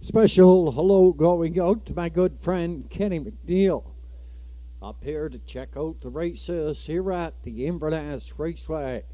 Special hello going out to my good friend Kenny McNeil up here to check out the races here at the Inverness Raceway.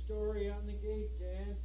story on the gate, Dan.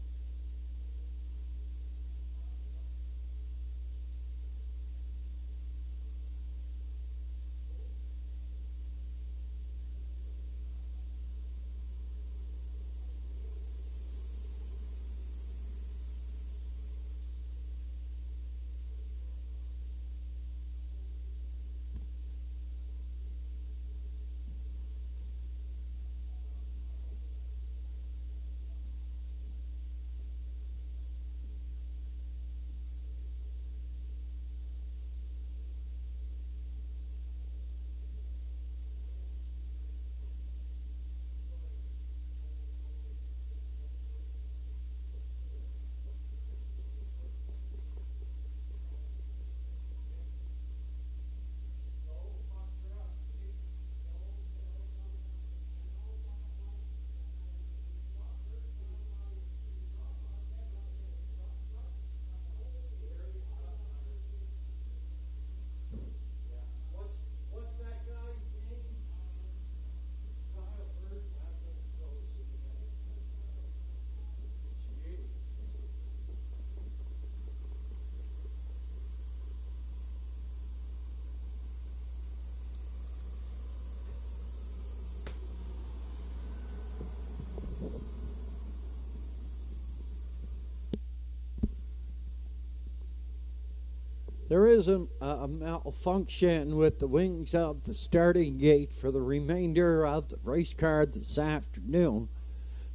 There is a malfunction with the wings of the starting gate for the remainder of the race card this afternoon.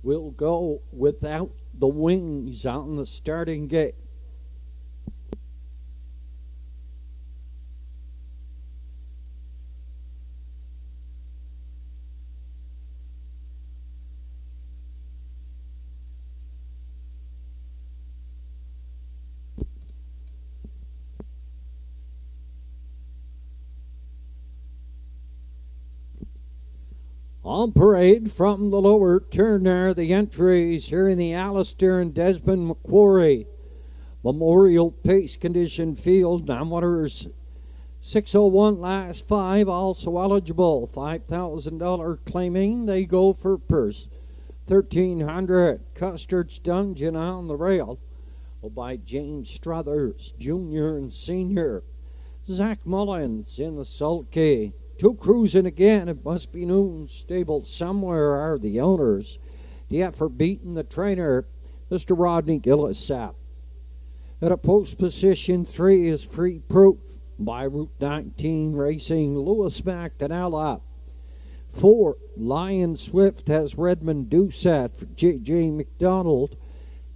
We'll go without the wings on the starting gate. On parade from the lower turn are the entries here in the Alistair and Desmond Macquarie Memorial Pace Condition Field. Non-winners 601 last 5, also eligible. $5,000 claiming they go for purse. 1,300 Custard's Dungeon on the rail by James Struthers Jr. and Sr. Zach Mullins in the sulky. Two cruising again. It must be noon. Stable somewhere are the owners. The effort beating the trainer, Mr. Rodney Gillisap. At a post position 3 is Free Proof by Route 19 Racing, Louis McDonella. 4, Lion Swift has Redmond Doucette for J.J. McDonald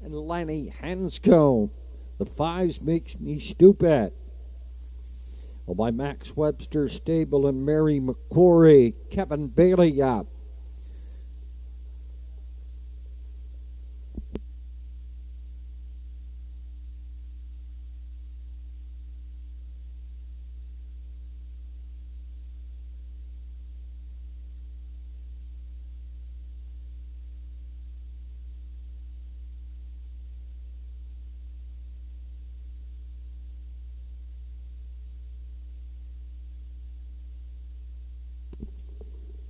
and Lenny Hanscombe. The 5s Makes Me Stupid by Max Webster Stable and Mary McQuarrie. Kevin Bailey up.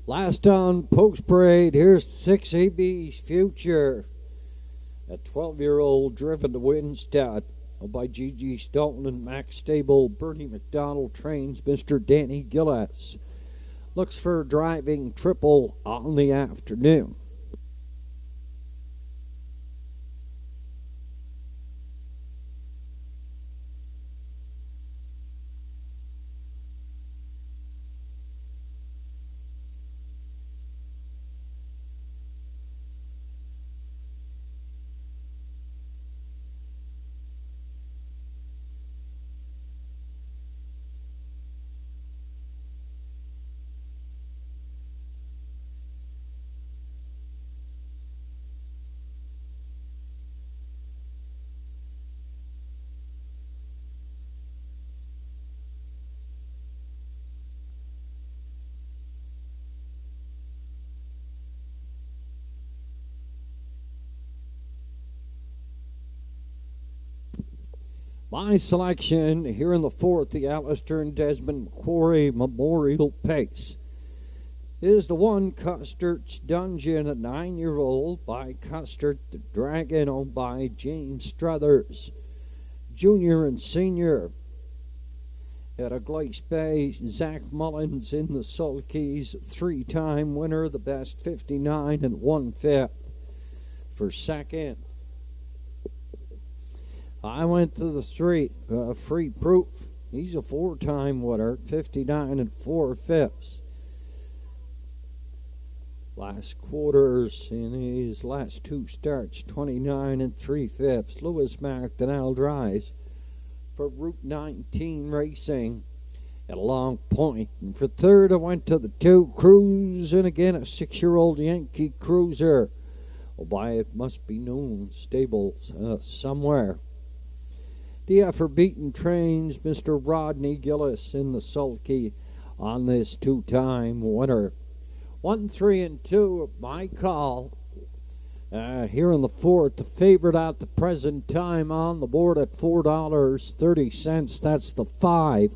Last on post parade, here's 6AB's Future, a 12-year-old driven to win stud by Gigi Stolton and Max Stable. Bernie McDonald trains Mr. Danny Gillis. Looks for a driving triple on the afternoon. My selection here in the 4th, the Alistair and Desmond Macquarie Memorial Pace. is the one Custert's Dungeon, a 9-year-old by Custert the Dragon, owned by James Struthers, Jr. and Senior. At a Glace Bay, Zach Mullins in the sulkies, 3-time winner, the best 59 and 1/5 for second. I went to the 3, Free Proof. He's a 4-time winner, 59 and 4/5. Last quarters in his last 2 starts, 29 and 3/5. Lewis McDonnell drives for Route 19 Racing at a Long Point. And for third, I went to the 2, Cruising again, a 6-year-old Yankee Cruiser. Oh, by it must be known stables somewhere. DF for beaten trains, Mr. Rodney Gillis in the sulky on this 2-time winner. 1, 3, and 2, my call. Here in the 4th, the favorite at the present time on the board at $4.30. That's the 5.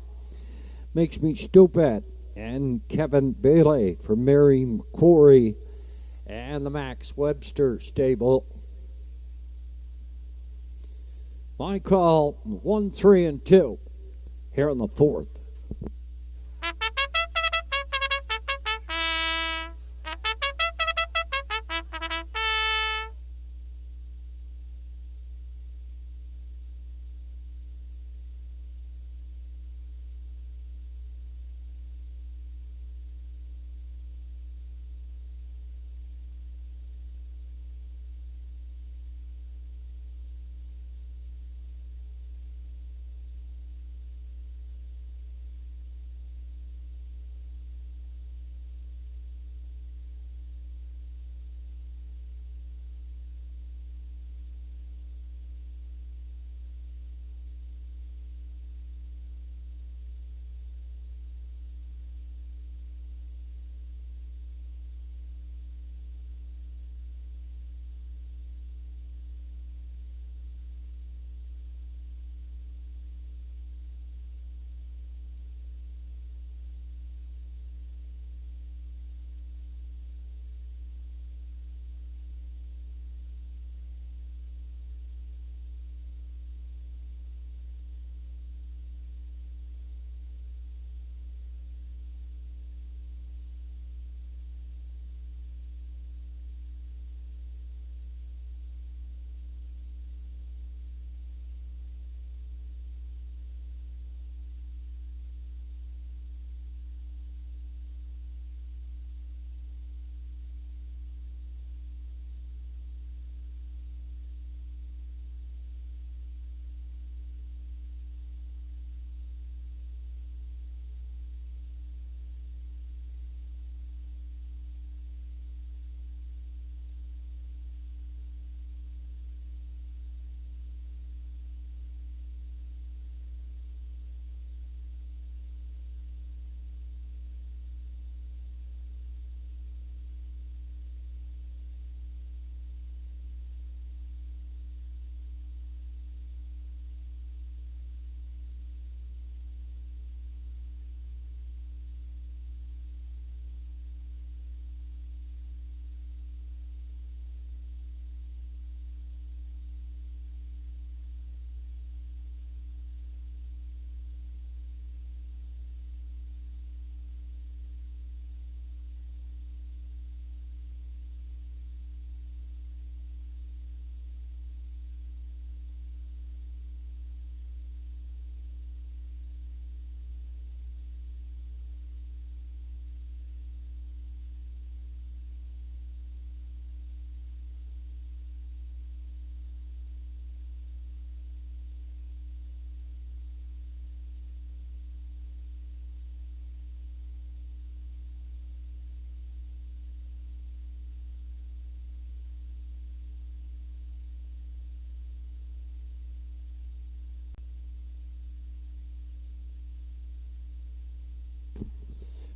Makes Me Stupid. And Kevin Bailey for Mary McQuarrie and the Max Webster stable. My call, 1, 3, and 2, here in the 4th.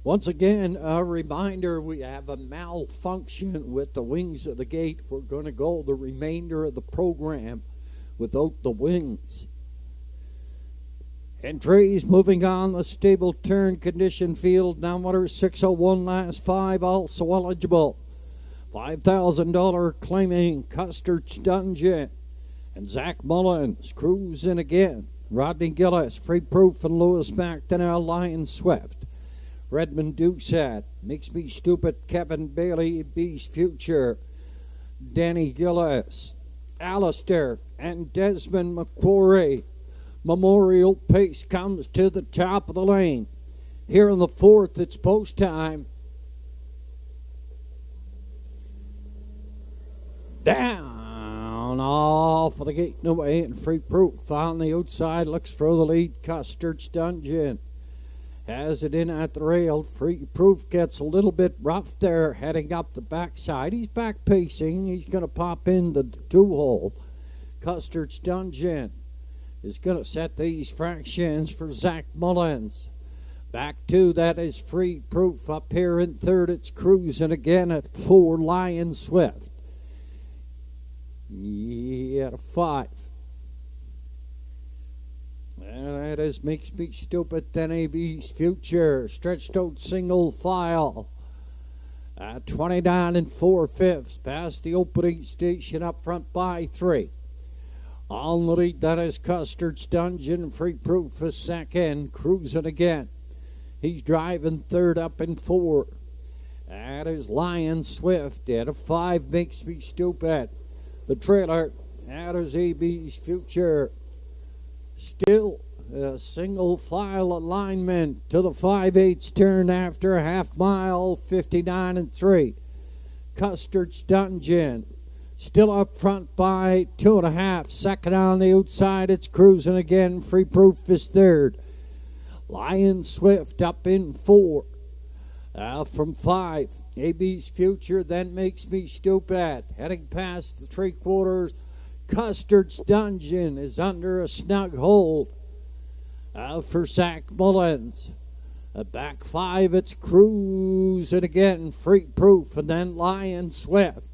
Once again, a reminder, we have a malfunction with the wings of the gate. We're going to go the remainder of the program without the wings. Entries moving on the stable turn condition field. Now water 601 last 5 also eligible. $5,000 claiming Custard's Dungeon. And Zach Mullins cruising again. Rodney Gillis, Free Proof, and Lewis McDonnell, Lion Swift. Redmond Doucette, Makes Me Stupid, Kevin Bailey, Beast Future. Danny Gillis, Alistair, and Desmond McQuarrie. Memorial Pace comes to the top of the lane. Here in the 4th, it's post time. Down off of the gate, number 8, and Free Proof on the outside looks for the lead. Custard's Dungeon has it in at the rail. Free Proof gets a little bit rough there heading up the backside. He's back pacing. He's going to pop in the 2-hole. Custard's Dungeon is going to set these fractions for Zach Mullins. Back 2, that is Free Proof. Up here in 3rd, it's cruising again at 4, Lion Swift. Yeah, 5. And that is Makes Me Stupid, then AB's Future. Stretched out single file at 29 4/5. Past the opening station, up front by 3. On the lead, that is Custard's Dungeon. Free Proof is 2nd, cruising again. He's driving 3rd up in 4. That is Lion Swift. At a 5, Makes Me Stupid. The trailer, that is AB's Future. Still a single file alignment to the 5/8 turn after a half mile, 59 3. Custard's Dungeon still up front by 2.5. 2nd on the outside, it's cruising again. Free Proof is 3rd. Lion Swift up in 4. From 5, AB's Future, then Makes Me Stupid. Heading past the 3/4, Custard's Dungeon is under a snug hold for Zach Mullins. Back 5, it's cruising again. Free Proof, and then Lion Swift.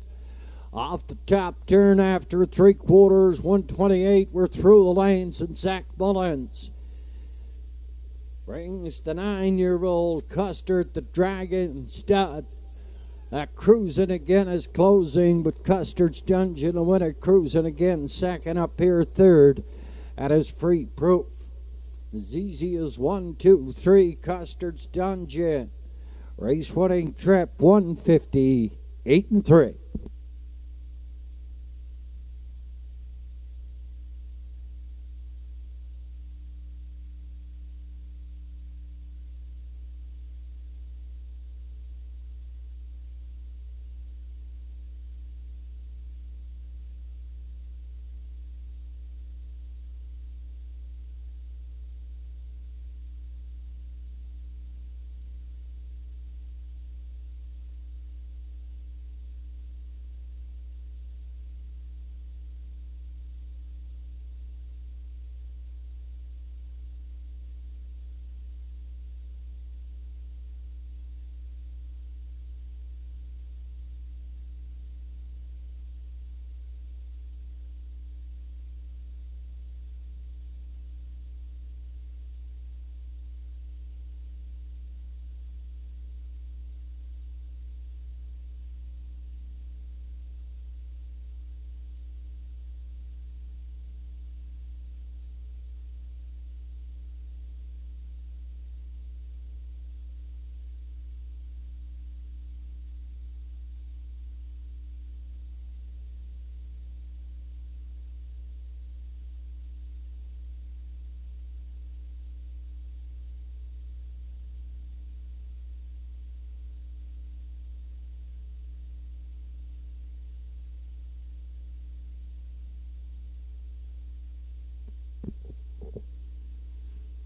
Off the top turn after 3/4, 128, we're through the lanes, and Zach Mullins brings the 9-year-old Custard, the Dragon Stud. Cruising again is closing, but Custard's Dungeon, a winner, cruising again. 2nd up here, 3rd. That is Free Proof. As easy as 1, 2, 3. Custard's Dungeon. Race winning trip, 158 3.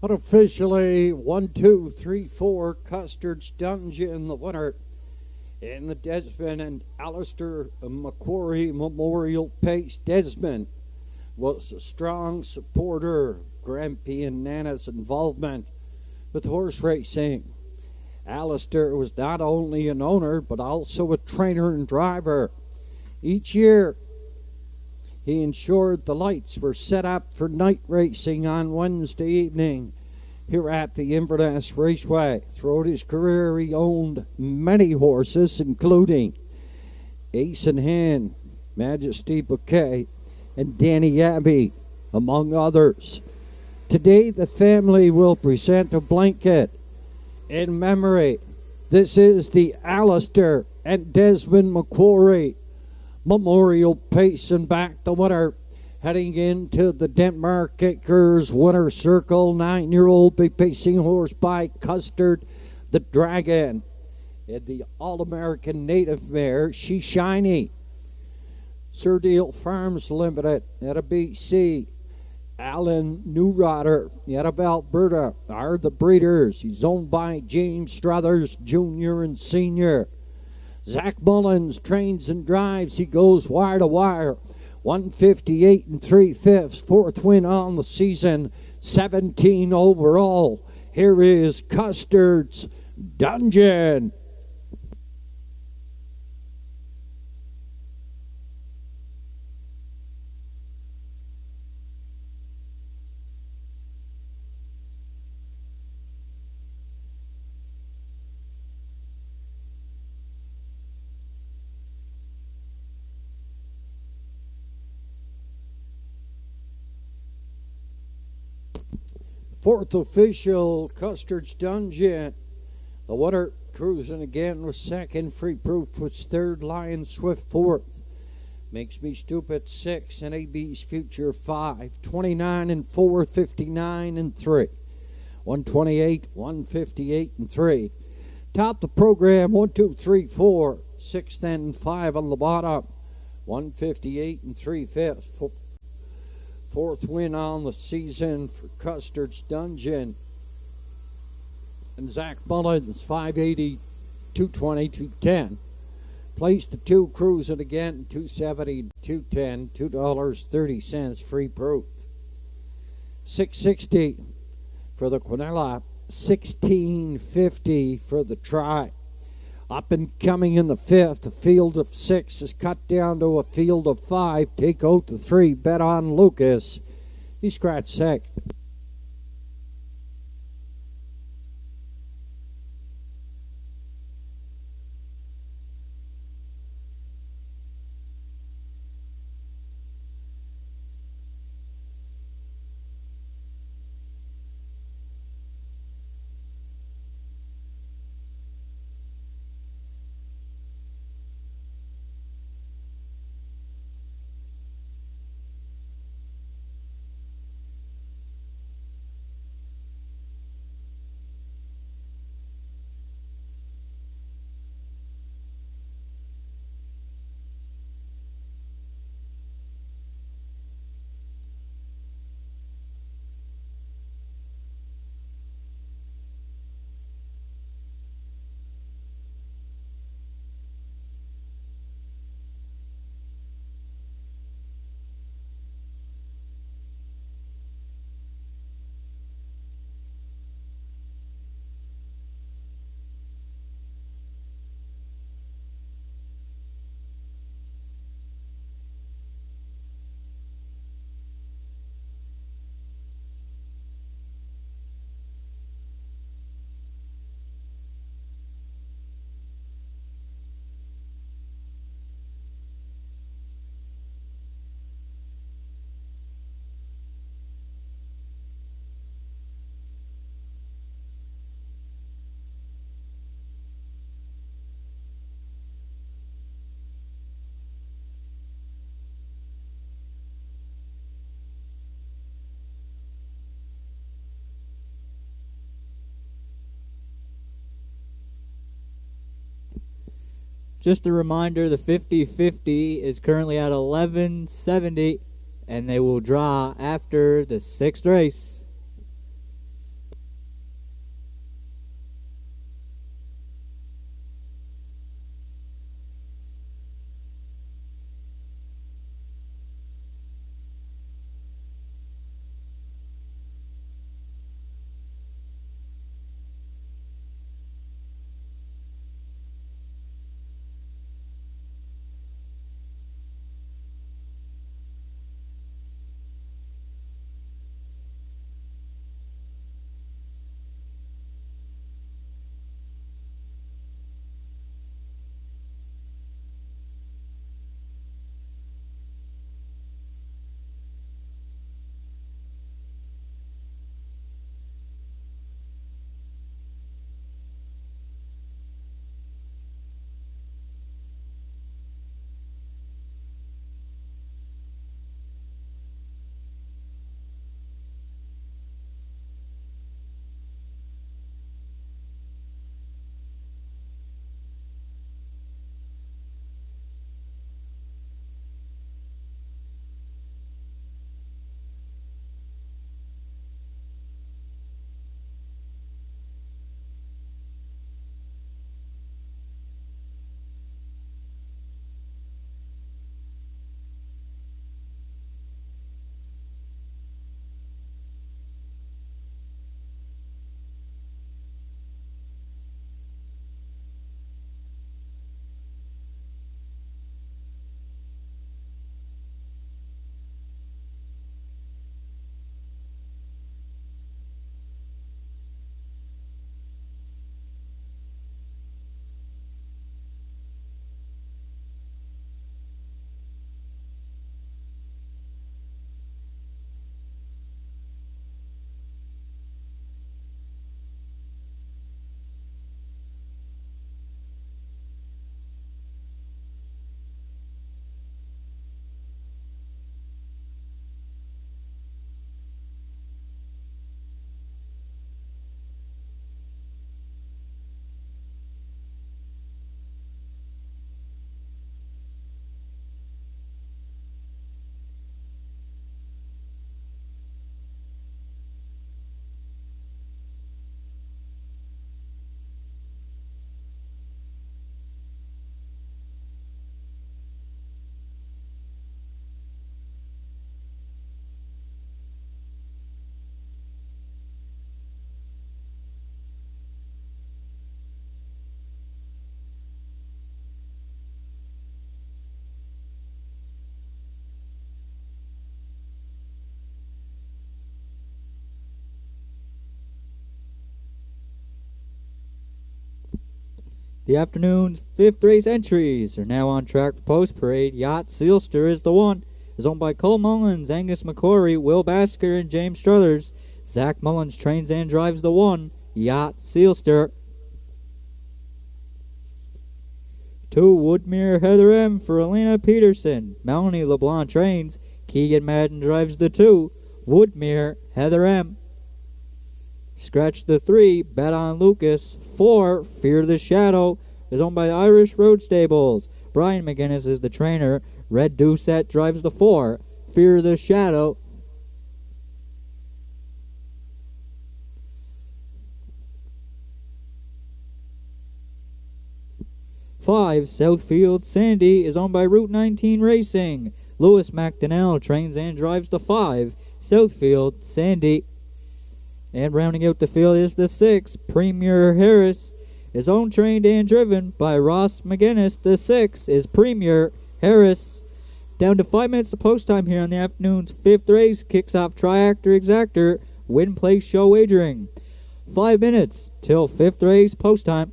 Unofficially, 1, 2, 3, 4, Custard's Dungeon, the winner in the Desmond and Alistair McQuarrie Memorial Pace. Desmond was a strong supporter of Grampy and Nana's involvement with horse racing. Alistair was not only an owner, but also a trainer and driver. Each year, He ensured the lights were set up for night racing on Wednesday evening here at the Inverness Raceway. Throughout his career, he owned many horses, including Ace in Hand, Majesty Bouquet, and Danny Abbey, among others. Today, the family will present a blanket in memory. This is the Alistair and Desmond Macquarie Memorial Pace and back the winner. Heading into the Denmark Acres winner circle, 9-year-old be pacing horse by Custard the Dragon. And the All-American Native mare, She Shiny. Sir Deal Farms Limited out of BC. Alan Neurotter out of Alberta are the breeders. He's owned by James Struthers Jr. and Sr. Zach Mullins trains and drives. He goes wire to wire. 158 3/5, fourth win on the season, 17 overall. Here is Custard's Dungeon. Fourth official, Custard's Dungeon. The winner cruising again was second. Free Proof was third. Lion Swift fourth. Makes Me Stupid 6 and AB's Future 5. 29 and 4, 59 and 3. 128, 158 and 3. Top the program 1, 2, 3, 4. 6 and 5 on the bottom. 158 and 3/5. Fourth win on the season for Custard's Dungeon. And Zach Mullins, 580, 220, 210. Place the two, cruising again, 270, 210, $2.30, Free Proof. 660 for the Quinella, 1650 for the Try. Up and coming in the fifth, a field of 6 is cut down to a field of 5. Take out the 3, bet on Lucas. He scratched second. Just a reminder, the 50-50 is currently at 1170, and they will draw after the 6th race. The afternoon's 5th race entries are now on track for post parade. Yacht Sealster is the one. Is owned by Cole Mullins, Angus McCory, Will Basker, and James Struthers. Zach Mullins trains and drives the one. Yacht Sealster. 2, Woodmere Heather M for Elena Peterson. Melanie LeBlanc trains. Keegan Madden drives the 2. Woodmere Heather M. Scratch the 3, Bet on Lucas. 4, Fear the Shadow is owned by the Irish Road Stables. Brian McGinnis is the trainer. Red Doucette drives the 4, Fear the Shadow. 5, Southfield Sandy is owned by Route 19 Racing. Lewis McDonnell trains and drives the 5, Southfield Sandy. And rounding out the field is the 6, Premier Harris, is owned, trained, and driven by Ross McGinnis. The 6 is Premier Harris. Down to 5 minutes to post time here on the afternoon's 5th race. Kicks off Triactor Exactor, Win Place Show Wagering. 5 minutes till 5th race post time.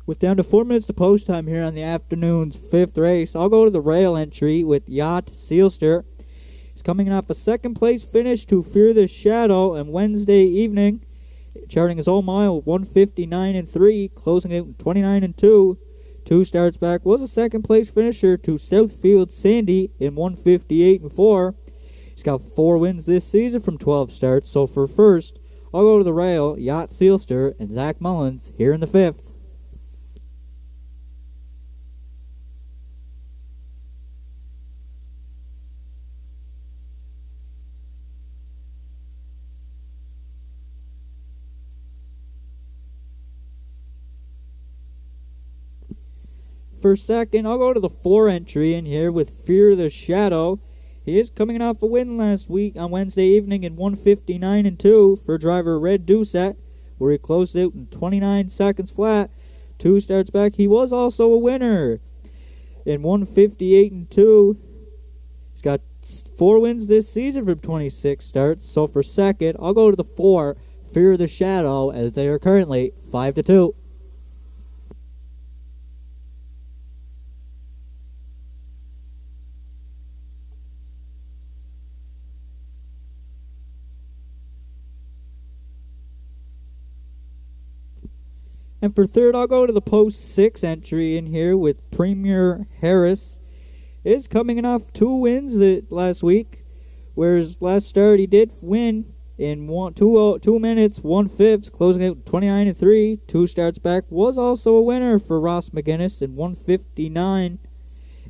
With down to 4 minutes to post time here on the afternoon's 5th race, I'll go to the rail entry with Yacht Sealster. He's coming off a second place finish to Fear the Shadow on Wednesday evening, charting his whole mile 1:59.3, closing out 29.2. 2 starts back was a second place finisher to Southfield Sandy in 1:58.4. He's got 4 wins this season from 12 starts, so for first, I'll go to the rail, Yacht Sealster, and Zach Mullins here in the 5th. For second, I'll go to the 4 entry in here with Fear the Shadow. He is coming off a win last week on Wednesday evening in 1:59.2 for driver Red Doucette, where he closed out in 29 seconds flat. 2 starts back, he was also a winner in 1:58.2. He's got 4 wins this season from 26 starts. So for second, I'll go to the 4, Fear the Shadow, as they are currently 5-2. And for third, I'll go to the post 6 entry in here with Premier Harris. Is coming off 2 wins last week, whereas last start he did win in 2 minutes, 1/5, closing out 29.3. 2 starts back was also a winner for Ross McGinnis in 1:59.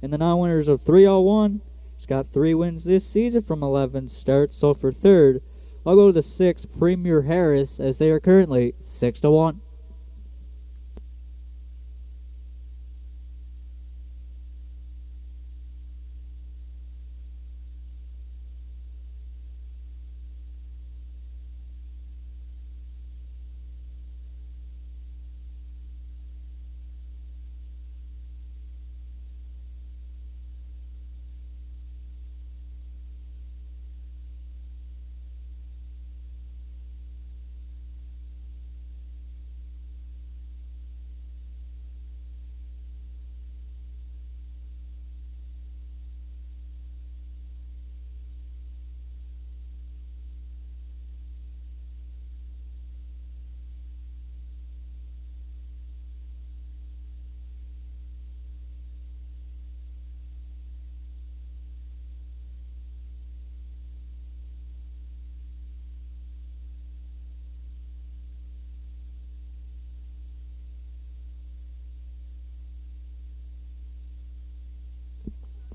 And the non-winners of 3:01. He's got 3 wins this season from 11 starts. So for third, I'll go to the 6, Premier Harris, as they are currently 6-1.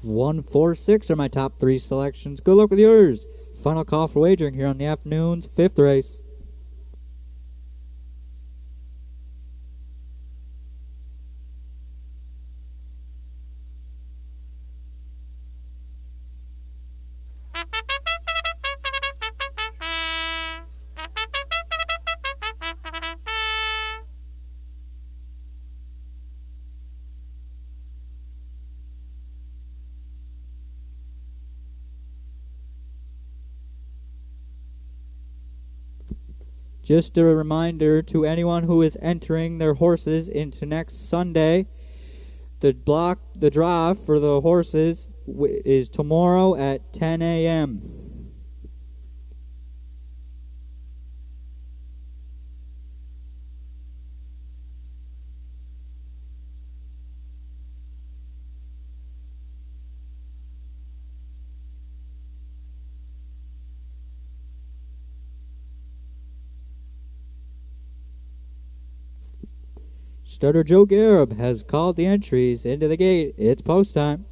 One, 4, 6 are my top 3 selections. Good luck with yours. Final call for wagering here on the afternoon's 5th race. Just a reminder to anyone who is entering their horses into next Sunday, the draw for the horses is tomorrow at 10 a.m. Starter Joe Garib has called the entries into the gate. It's post time.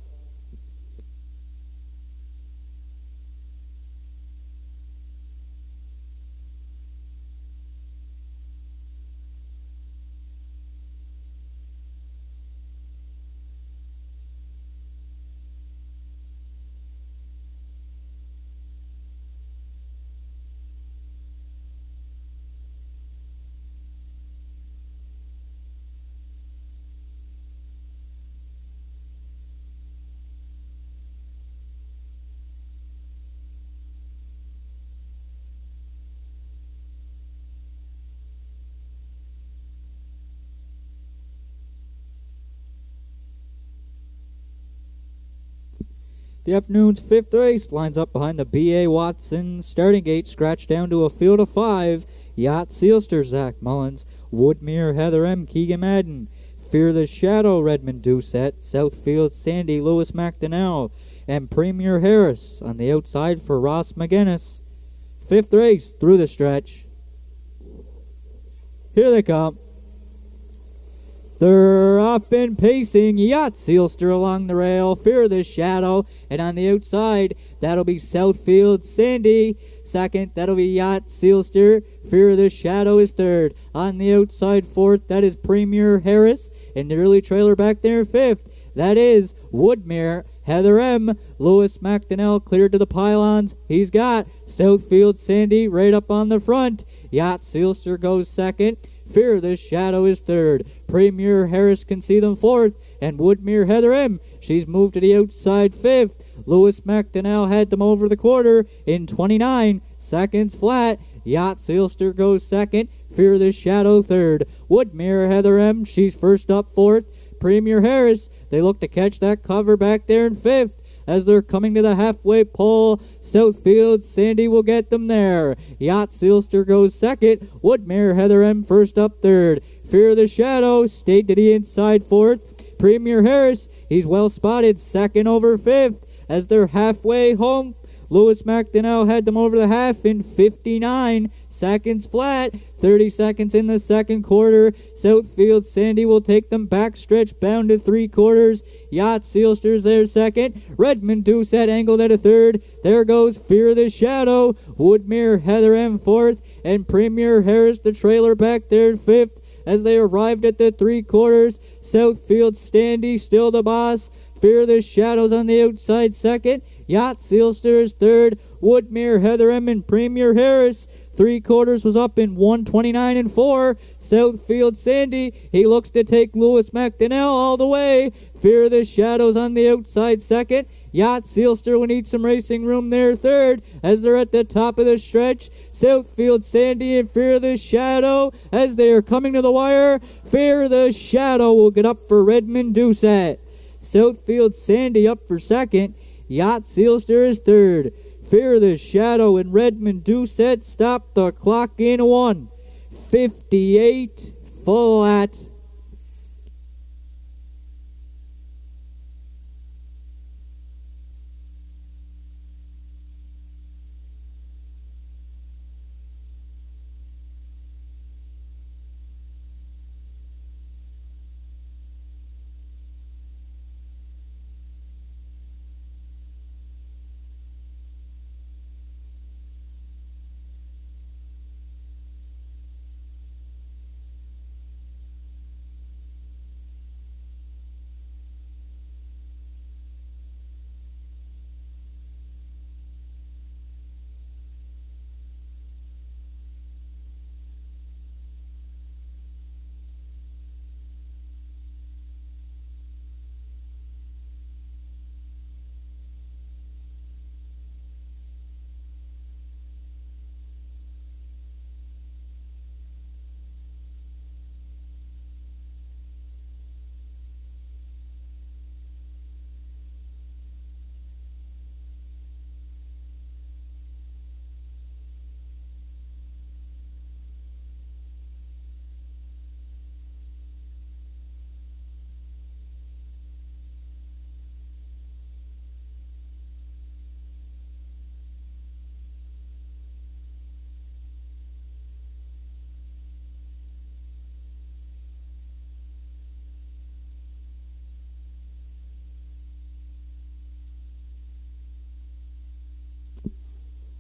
The afternoon's fifth race lines up behind the B.A. Watson starting gate, scratched down to a field of 5. Yacht Sealster, Zach Mullins. Woodmere, Heather M., Keegan Madden. Fear the Shadow, Redmond Doucette. Southfield, Sandy, Lewis McDonnell. And Premier Harris on the outside for Ross McGinnis. Fifth race through the stretch. Here they come. They're up and pacing. Yacht Sealster along the rail. Fear the Shadow. And on the outside, that'll be Southfield Sandy. Second, that'll be Yacht Sealster. Fear the Shadow is third. On the outside, fourth, that is Premier Harris. And the early trailer back there, fifth. That is Woodmere. Heather M. Lewis McDonnell cleared to the pylons. He's got Southfield Sandy right up on the front. Yacht Sealster goes second. Fear the Shadow is third. Premier Harris can see them fourth. And Woodmere Heather M. She's moved to the outside fifth. Lewis McDonnell had them over the quarter in 29 seconds flat. Yacht Sealster goes second. Fear the Shadow third. Woodmere Heather M. She's first up fourth. Premier Harris, they look to catch that cover back there in fifth. As they're coming to the halfway pole, Southfield Sandy will get them there. Yacht Sealster goes second. Woodmere Heather M. first up third. Fear the Shadow stayed to the inside fourth. Premier Harris, he's well spotted, second over fifth. As they're halfway home, Lewis McDonnell had them over the half in 59 seconds flat. 30 seconds in the second quarter. Southfield Sandy will take them backstretch bound to 3/4. Yacht Sealster's there second. Redmond Doucette angled at a third. There goes Fear the Shadow. Woodmere Heather M. fourth. And Premier Harris, the trailer back there in fifth. As they arrived at the 3/4, Southfield Sandy still the boss. Fear the Shadows on the outside second. Yacht Sealster is third. Woodmere Heather M. and Premier Harris. 3/4 was up in 1:29 and 4. Southfield Sandy, he looks to take Lewis McDonnell all the way. Fear the Shadows on the outside second. Yacht Sealster will need some racing room there third. As they're at the top of the stretch, Southfield Sandy and Fear the Shadow as they are coming to the wire. Fear the Shadow will get up for Redmond Doucette. Southfield Sandy up for second. Yacht Sealster is third. Fear the Shadow and Redmond Doucette stop the clock in 1:58 flat.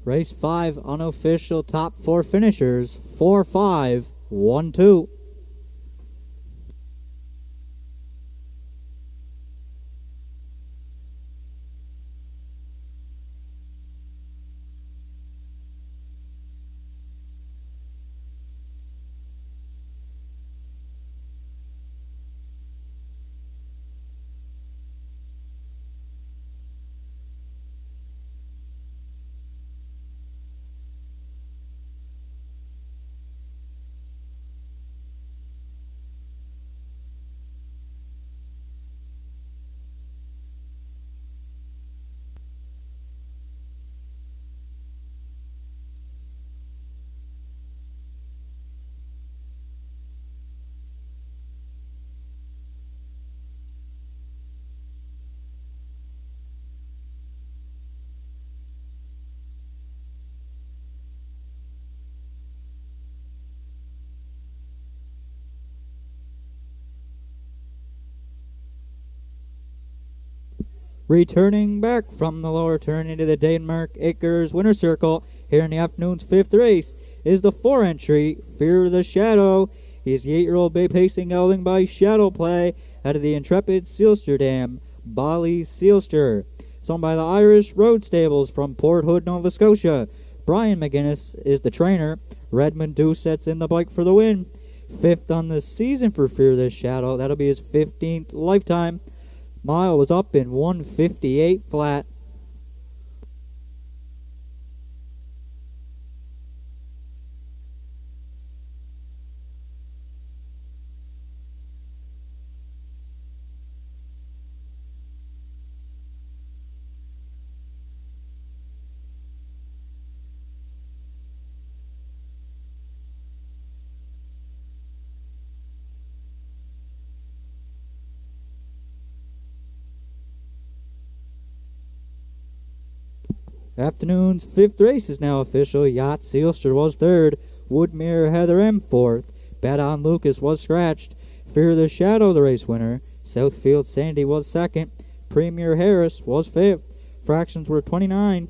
Race 5, unofficial top 4 finishers, 4-5, 1-2. Returning back from the lower turn into the Denmark Acres winner's circle here in the afternoon's 5th race is the 4 entry, Fear the Shadow. He's the 8-year-old bay pacing gelding by Shadow Play out of the intrepid Sealsterdam, Bali Sealster. It's owned by the Irish Road Stables from Port Hood, Nova Scotia. Brian McGuinness is the trainer. Redmond Deuce sets in the bike for the win. 5th on the season for Fear the Shadow. That'll be his 15th lifetime. Mile was up in 1:58 flat. Afternoon's 5th race is now official. Yacht Sealster was 3rd. Woodmere Heather M 4th. Bet on Lucas was scratched. Fear the Shadow, the race winner. Southfield Sandy was 2nd. Premier Harris was 5th. Fractions were 29,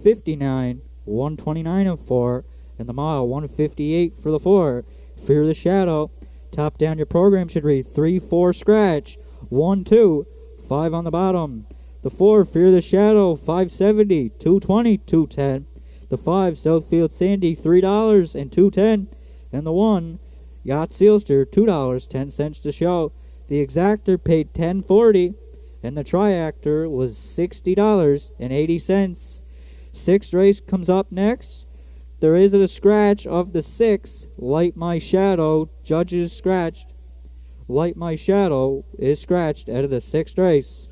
59, 129 and 4. And the mile 158 for the 4. Fear the Shadow. Top down your program should read 3-4 scratch. 1-2. 5 on the bottom. The 4, Fear the Shadow, 570, 220, 210. The 5, Southfield Sandy, $3 and 210. And the 1, Yacht Sealster, $2, 10 cents to show. The exactor paid $10.40, and the triactor was $60 and 80 cents. 6th race comes up next. There is a scratch of the 6, Light My Shadow. Judges scratched. Light My Shadow is scratched out of the 6th race.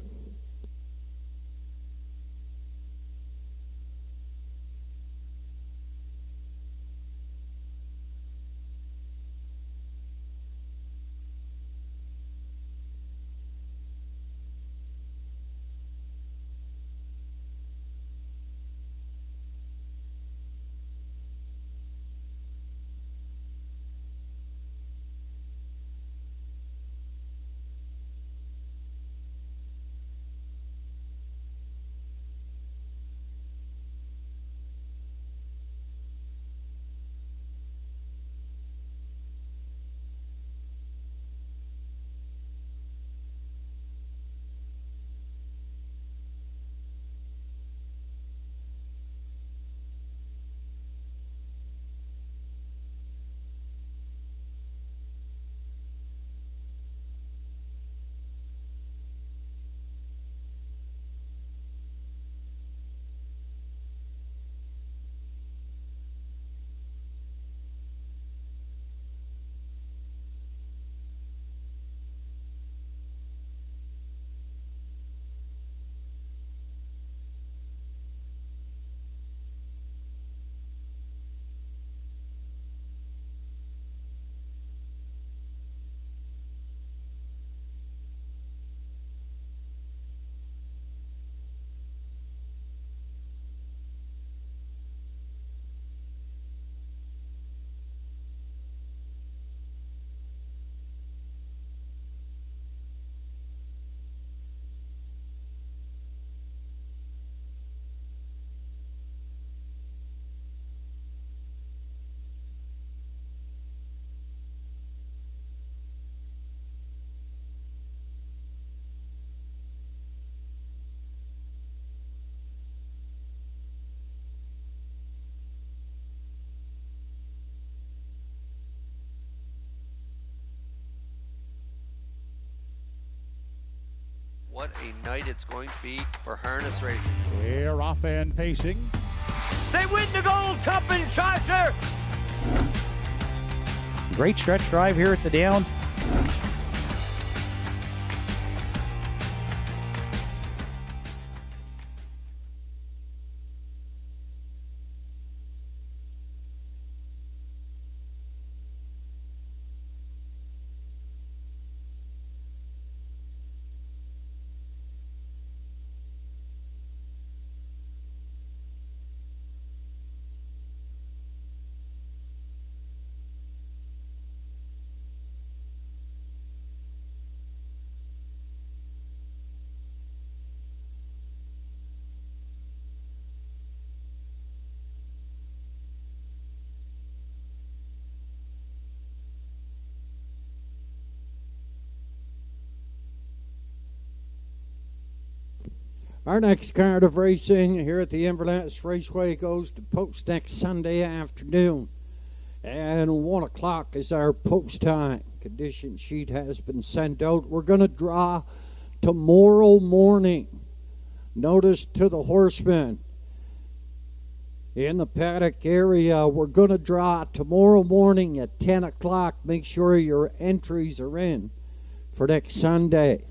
what a night it's going to be for harness racing. They're off and pacing. They win the Gold Cup in Chaucer. Great stretch drive here at the Downs. Our next card of racing here at the Inverness Raceway goes to post next Sunday afternoon. And 1 o'clock is our post time. Condition sheet has been sent out. We're going to draw tomorrow morning. Notice to the horsemen in the paddock area, we're going to draw tomorrow morning at 10 o'clock. Make sure your entries are in for next Sunday.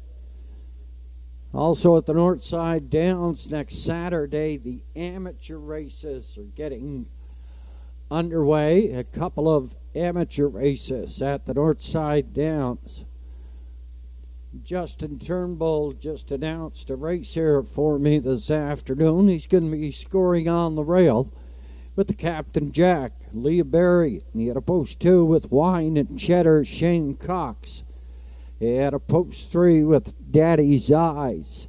Also at the Northside Downs next Saturday, the amateur races are getting underway. A couple of amateur races at the Northside Downs. Justin Turnbull just announced a race here for me this afternoon. He's going to be scoring on the rail with the Captain Jack, Leah Berry. And he had a post 2 with Wine and Cheddar, Shane Cox. He had a post 3 with Daddy's Eyes.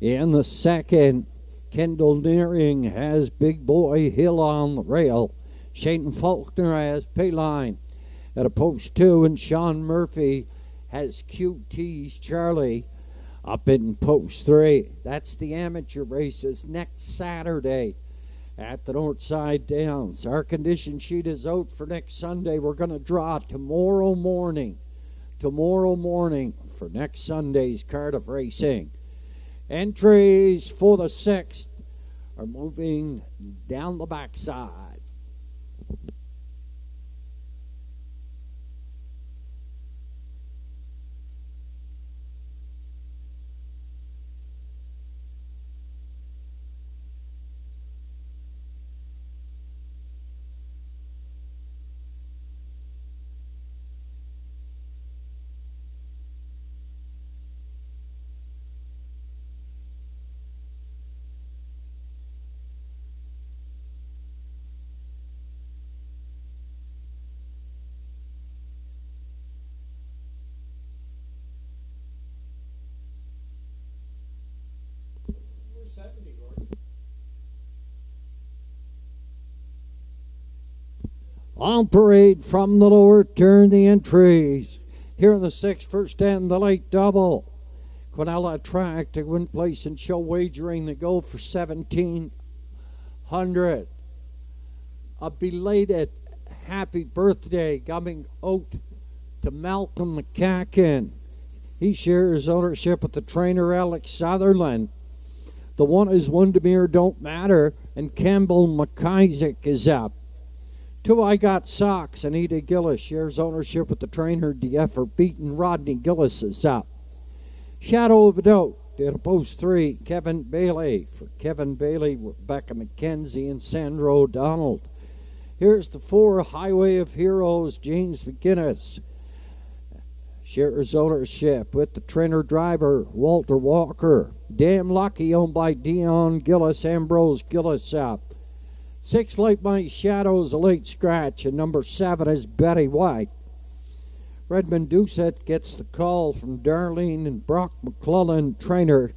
In the second, Kendall Nearing has Big Boy Hill on the rail. Shane Faulkner has Payline at a post 2, and Sean Murphy has QT's Charlie up in post 3. That's the amateur races next Saturday at the Northside Downs. Our condition sheet is out for next Sunday. We're going to draw tomorrow morning for next Sunday's card of racing. Entries for the 6th are moving down the backside. On parade from the lower turn, the entries. Here in the 6th, first and the late double. Quinella track to win place and show wagering to go for 1,700. A belated happy birthday coming out to Malcolm McCacken. He shares ownership with the trainer Alex Sutherland. The one is Windemere Don't Matter, and Campbell McIsaac is up. 2 I Got Socks, Anita Gillis shares ownership with the trainer DF Beaton. Rodney Gillis is up. Shadow of a Doubt at a post 3, Kevin Bailey. For Kevin Bailey, Rebecca McKenzie and Sandra O'Donnell. Here's the 4, Highway of Heroes, James McGuinness. Shares ownership with the trainer driver Walter Walker. Damn Lucky, owned by Dion Gillis, Ambrose Gillis up. 6, Like My Shadows, a late scratch, and number 7 is Betty White. Redmond Doucette gets the call from Darlene, and Brock McClellan. Trainer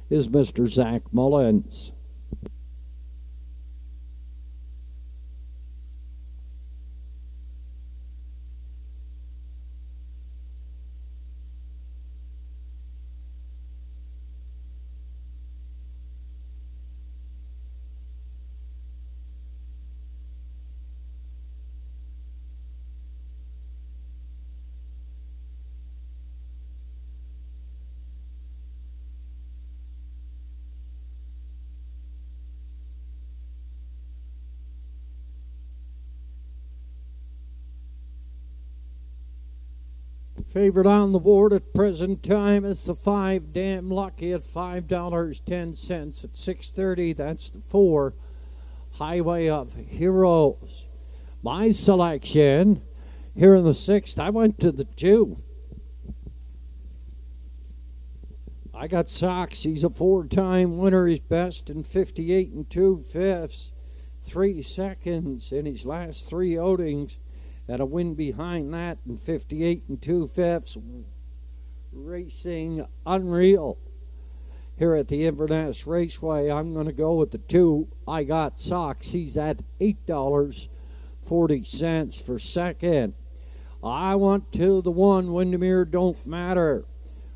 is Mr. Zach Mullins. Favorite on the board at present time is the 5 Damn Lucky at $5.10 at 6:30. That's the 4 Highway of Heroes. My selection here in the 6th, I went to the 2. I got Sox. He's a 4-time winner. He's best in 58 2/5, 3 seconds in his last 3 outings. And a win behind that in 58 2/5. Racing unreal. Here at the Inverness Raceway, I'm going to go with the 2. I got Sox. He's at $8.40 for second. I went to the 1, Windermere Don't Matter,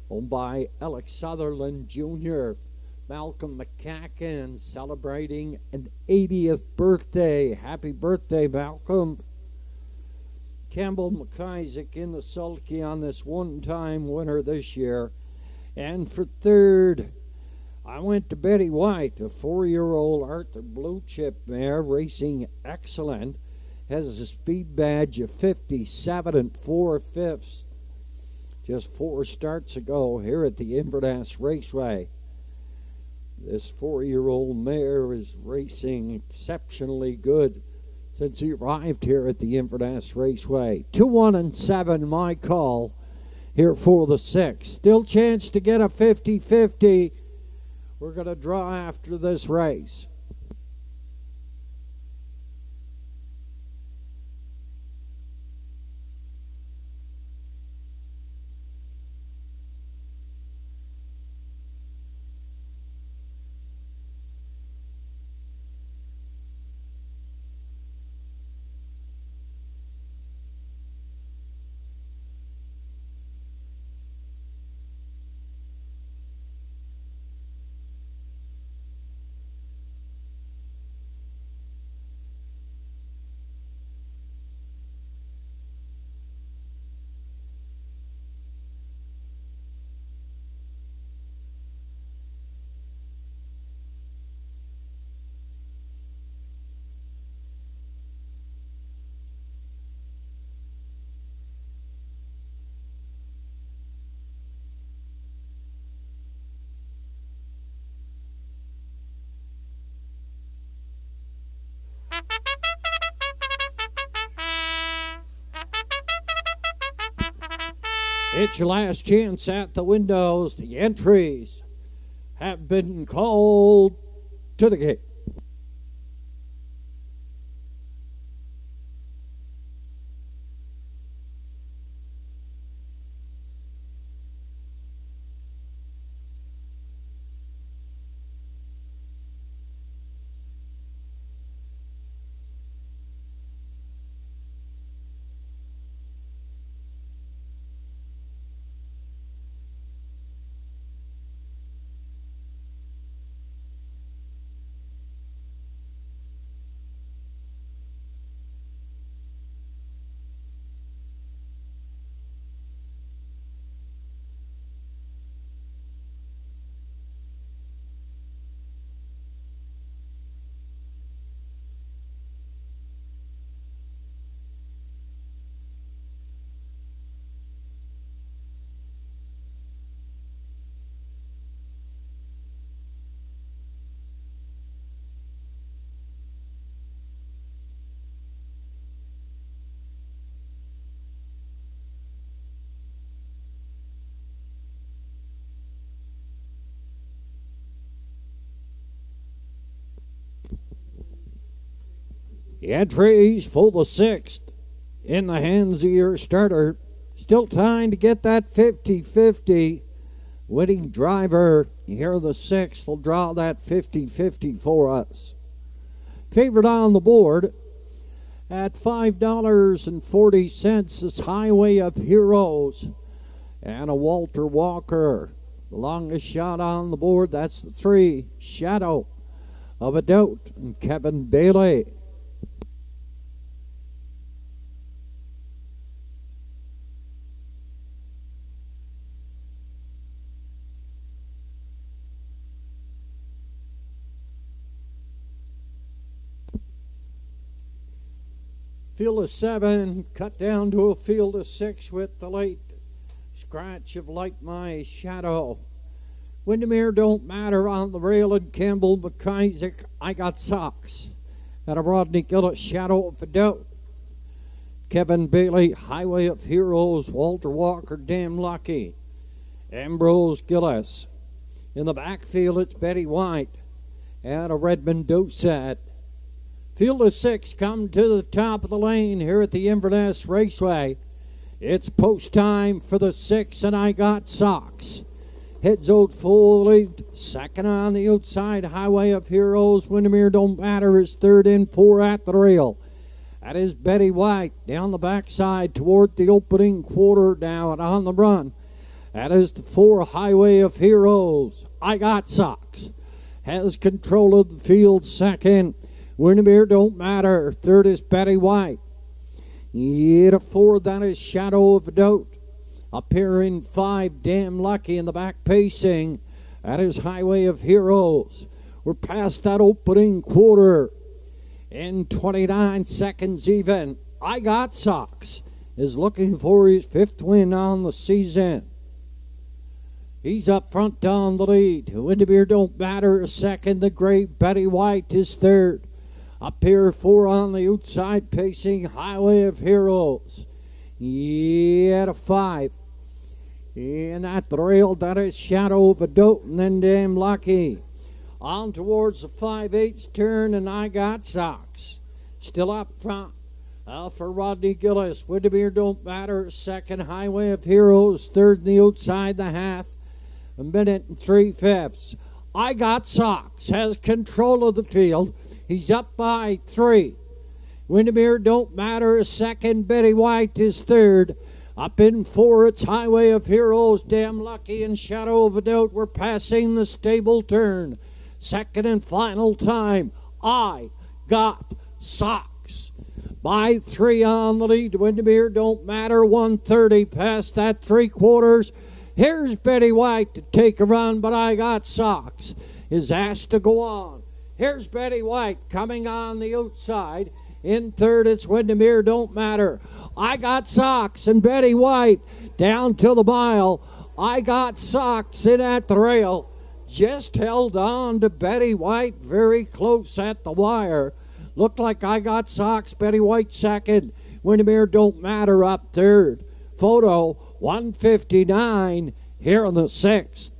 owned by Alex Sutherland Jr. Malcolm McCacken celebrating an 80th birthday. Happy birthday, Malcolm. Campbell McIsaac in the sulky on this one-time winner this year. And for third, I went to Betty White, a 4-year-old Arthur Blue Chip mare, racing excellent. Has a speed badge of 57 4/5. Just 4 starts ago here at the Inverness Raceway. This 4-year-old mare is racing exceptionally good since he arrived here at the Inverness Raceway. 2, 1, and 7, my call here for the 6. Still chance to get a 50-50. We're going to draw after this race. It's your last chance at the windows. The entries have been called to the gate. The entries for the 6th in the hands of your starter. Still time to get that 50-50. Winning driver here the 6th will draw that 50-50 for us. Favorite on the board at $5.40 is Highway of Heroes and a Walter Walker. The longest shot on the board, that's the 3, Shadow of a Doubt, and Kevin Bailey. Field of 7 cut down to a field of 6 with the late Scratch of Like My Shadow. Windermere Don't Matter on the rail, and Campbell McIsaac, I Got Socks. Out of Rodney Gillis, Shadow of a Doubt. Kevin Bailey, Highway of Heroes. Walter Walker, Damn Lucky. Ambrose Gillis. In the backfield, it's Betty White. Out of Redmond Dosat. Field of 6 come to the top of the lane here at the Inverness Raceway. It's post time for the 6, and I Got Socks. Heads out full lead. Second on the outside, Highway of Heroes. Windermere Don't Matter is third in, 4 at the rail. That is Betty White down the backside toward the opening quarter now and on the run. That is the 4 Highway of Heroes. I Got Socks has control of the field second. Windermere Don't Matter. Third is Betty White. To 4, that is Shadow of a Doubt. Up here in 5, Damn Lucky in the back pacing. That is Highway of Heroes. We're past that opening quarter. In 29 seconds even, I Got Socks is looking for his 5th win on the season. He's up front down the lead. Windermere Don't Matter is second. The great Betty White is third. Up here 4 on the outside pacing, Highway of Heroes. To 5. And at the rail, that is Shadow of a Doubt, and then Damn Lucky. On towards the 5/8 turn, and I Got Socks. Still up front for Rodney Gillis. Windermere Don't Matter, second. Highway of Heroes, third in the outside the half. A minute and 3/5. I Got Socks has control of the field. He's up by 3. Windermere Don't Matter is second. Betty White is third. Up in 4, it's Highway of Heroes, Damn Lucky, and Shadow of a Doubt. We're passing the stable turn. Second and final time, I Got Socks. By 3 on the lead, Windermere Don't Matter, 1:30 past that 3/4. Here's Betty White to take a run, but I Got Socks is asked to go on. Here's Betty White coming on the outside. In third, it's Windermere Don't Matter. I Got Socks and Betty White down to the mile. I Got Socks in at the rail. Just held on to Betty White very close at the wire. Looked like I Got Socks, Betty White second. Windermere Don't Matter up third. Photo 159 here in the 6th.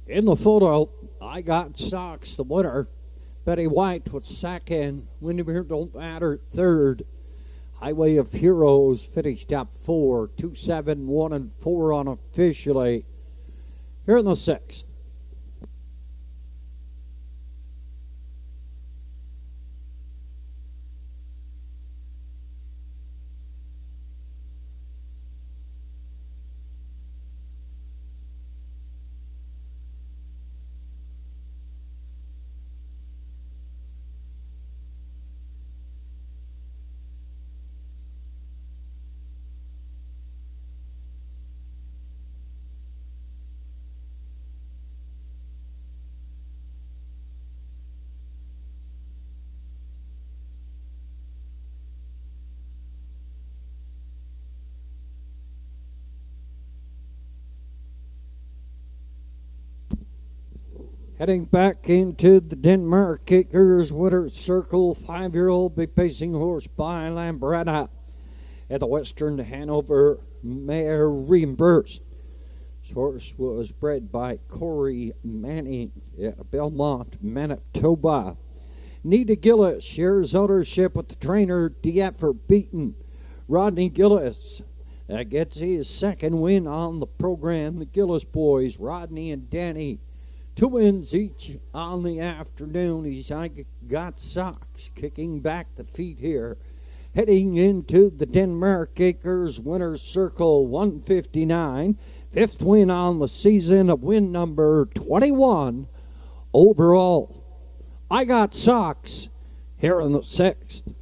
In the photo, I Got Socks, the winner. Betty White was second. Windermere Don't Matter, third. Highway of Heroes finished up 4. 2, 7, 1, and 4 unofficially. Here in the 6th. Heading back into the Denmark Acres Winter Circle, 5-year-old be pacing horse by Lambretta at the Western Hanover Mare Reimbursed. This horse was bred by Corey Manning at Belmont, Manitoba. Nita Gillis shares ownership with the trainer DF Beaton. Rodney Gillis gets his second win on the program. The Gillis boys, Rodney and Danny, 2 wins each on the afternoon. He's got Socks kicking back the feet here. Heading into the Denmark Acres Winner's Circle, 159. 5th win on the season, of win number 21 overall. I Got Socks here in the 6th.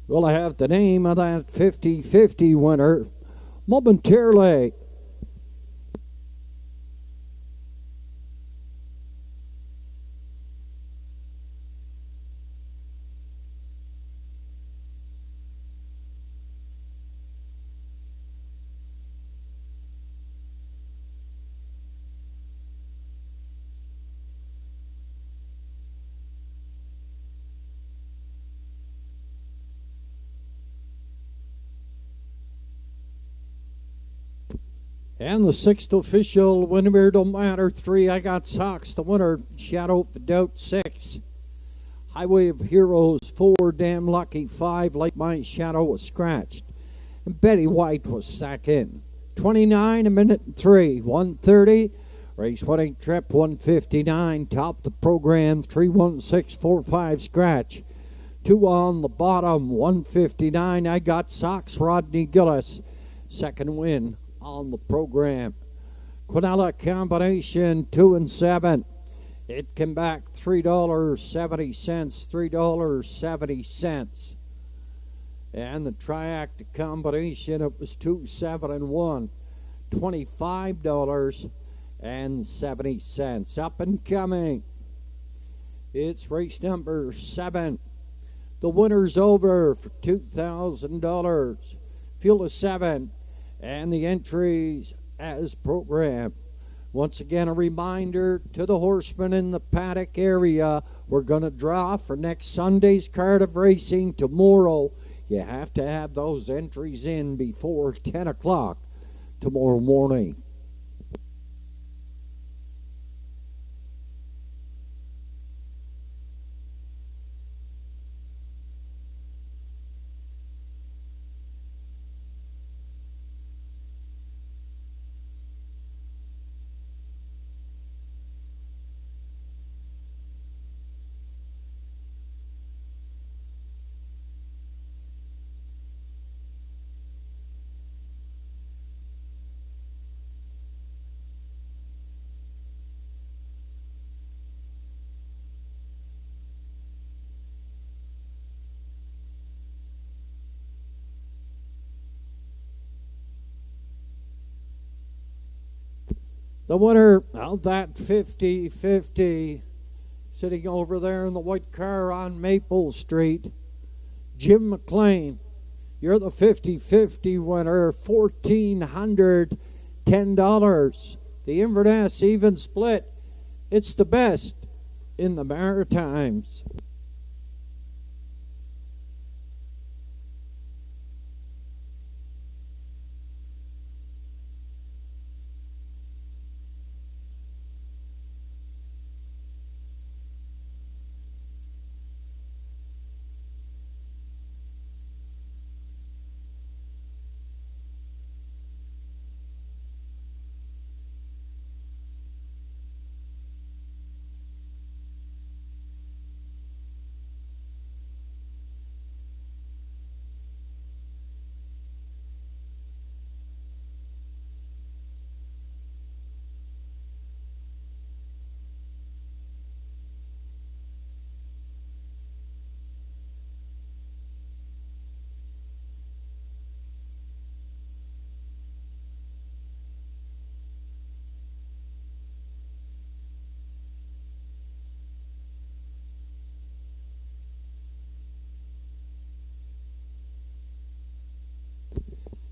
We'll have the name of that 50-50 winner momentarily. And the 6th official, Windermere Don't Matter 3, I Got Socks. The winner, Shadow of the Doubt 6. Highway of Heroes 4, Damn Lucky 5, Like My Shadow was scratched. And Betty White was second. 29, a minute and 3, 130. Race winning trip 159. Top the program 31645 scratch. 2 on the bottom 159. I Got Socks, Rodney Gillis. Second win on the program. Quinella combination 2 and 7. It came back $3.70, $3.70. And the triactic combination, it was 2, 7, and 1, $25.70. Up and coming, it's race number 7. The winner's over for $2,000. Field of 7. And the entries as programmed. Once again, a reminder to the horsemen in the paddock area, we're going to draw for next Sunday's card of racing tomorrow. You have to have those entries in before 10 o'clock tomorrow morning. The winner of that 50-50, sitting over there in the white car on Maple Street, Jim McLean. You're the 50-50 winner, $1,410. The Inverness even split. It's the best in the Maritimes.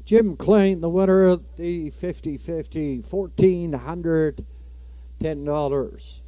Jim McLean, the winner of the 50-50, $1,410. $10.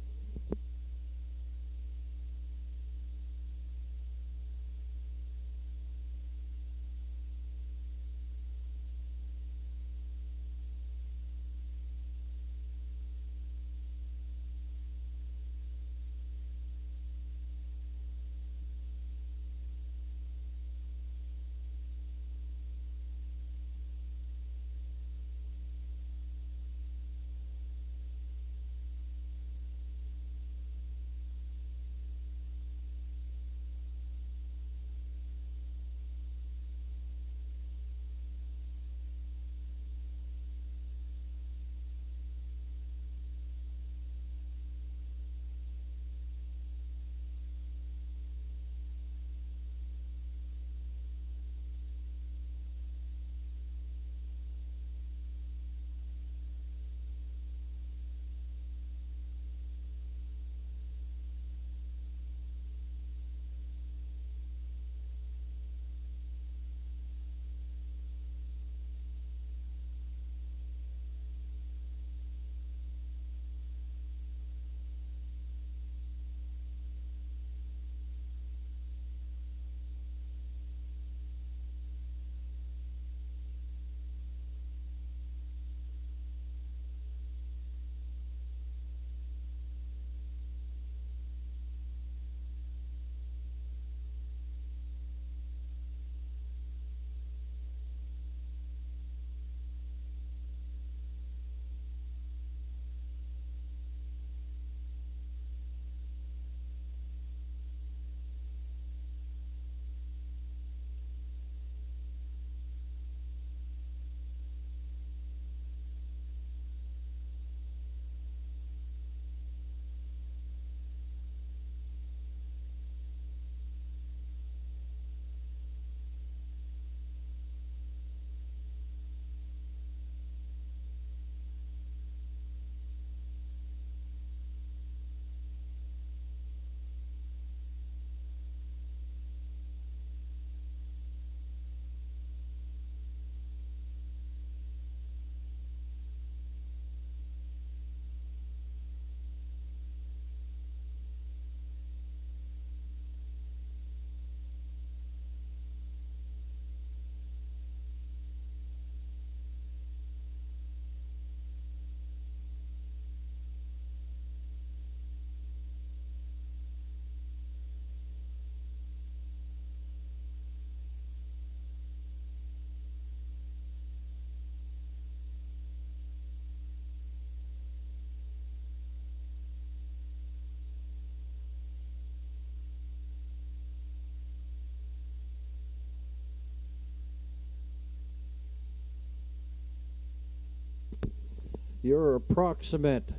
Your approximate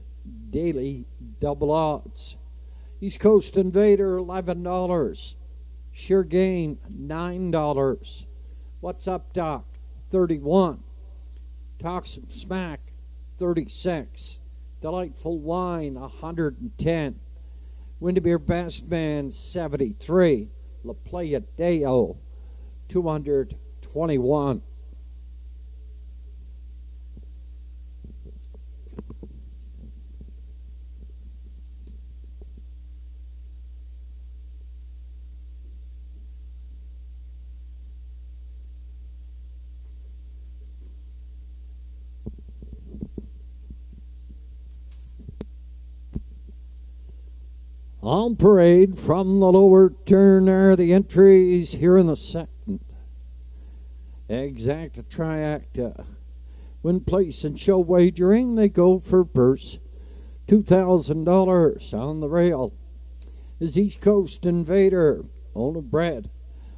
daily double odds. East Coast Invader, $11. Sure Game, $9. What's Up Doc, $31. Talk Some Smack, $36. Delightful Wine, $110. Windermere Best Man, $73. La Playa Deo, $221. On parade from the lower turn are the entries here in the second. Exacta Triacta. Win place and show wagering, they go for purse $2,000 on the rail. Is East Coast Invader, owned and bred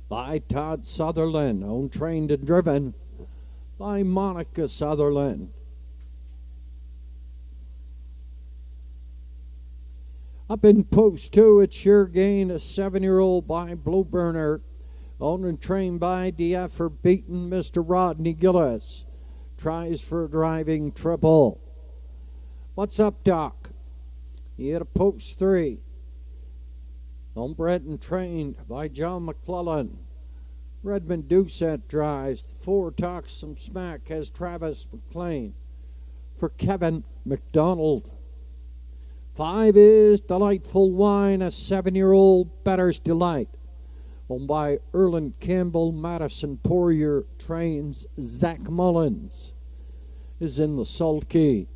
by Todd Sutherland, owned, trained, and driven by Monica Sutherland. Up in post 2, it's Sure Gain, a 7-year-old by Blue Burner, owned and trained by DF for beating Mr. Rodney Gillis. Tries for a driving triple. What's Up Doc? He hit a post 3. Owned, bred, and trained by John McClellan. Redmond Doucette drives. 4 Talk Some Smack has Travis McLean for Kevin McDonald. 5 is Delightful Wine, a 7-year-old Better's Delight. Owned by Erland Campbell. Madison Poirier trains. Zach Mullins is in the sulky.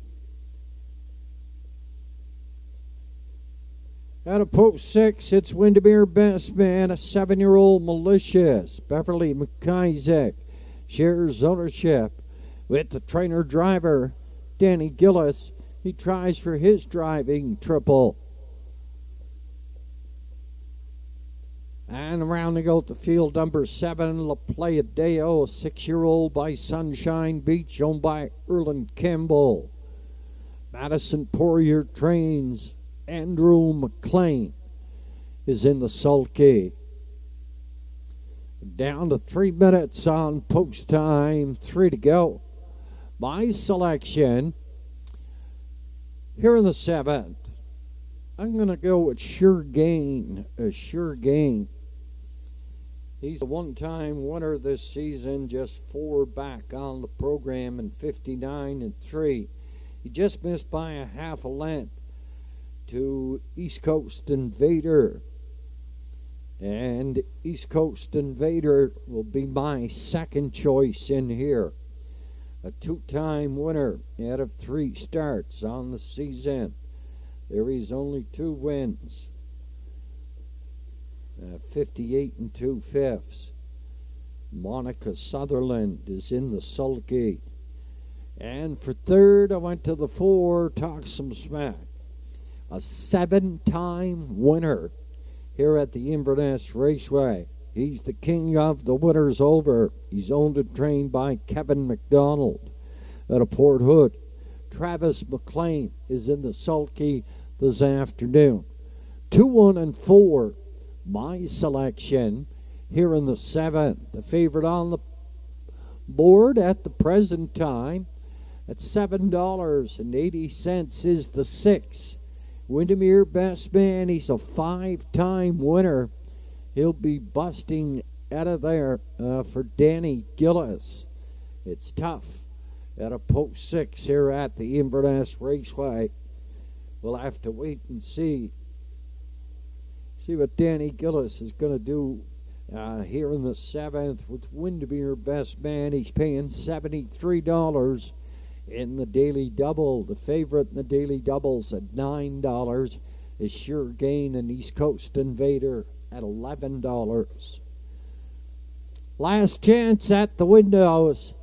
At a post 6, it's Windermere Best Man, a 7-year-old Malicious. Beverly McIsaac shares ownership with the trainer-driver, Danny Gillis. He tries for his driving triple. And around to go to field number 7, La Playa Deo, a 6-year-old by Sunshine Beach, owned by Erland Campbell. Madison Poirier trains. Andrew McLean is in the sulky. Down to 3 minutes on post time, 3 to go. My selection here in the 7th, I'm going to go with Sure Gain. Sure Gain. He's a one-time winner this season, just 4 back on the program in 59-3. He just missed by a half a length to East Coast Invader. And East Coast Invader will be my second choice in here. A 2-time winner out of 3 starts on the season. There is only 2 wins. 58 2/5. Monica Sutherland is in the sulky. And for 3rd, I went to the 4, Talk Some Smack. A 7-time winner here at the Inverness Raceway. He's the king of the Winners Over. He's owned and trained by Kevin McDonald at a Port Hood. Travis McLean is in the sulky this afternoon. 2, 1, and 4, my selection here in the 7th. The favorite on the board at the present time at $7.80 is the 6. Windermere Best Man. He's a 5-time winner. He'll be busting out of there for Danny Gillis. It's tough at a post 6 here at the Inverness Raceway. We'll have to wait and see what Danny Gillis is going to do here in the 7th with Windermere Best Man. He's paying $73 in the daily double. The favorite in the daily doubles at $9 is Sure Gain, and East Coast Invader at $11. Last chance at the windows.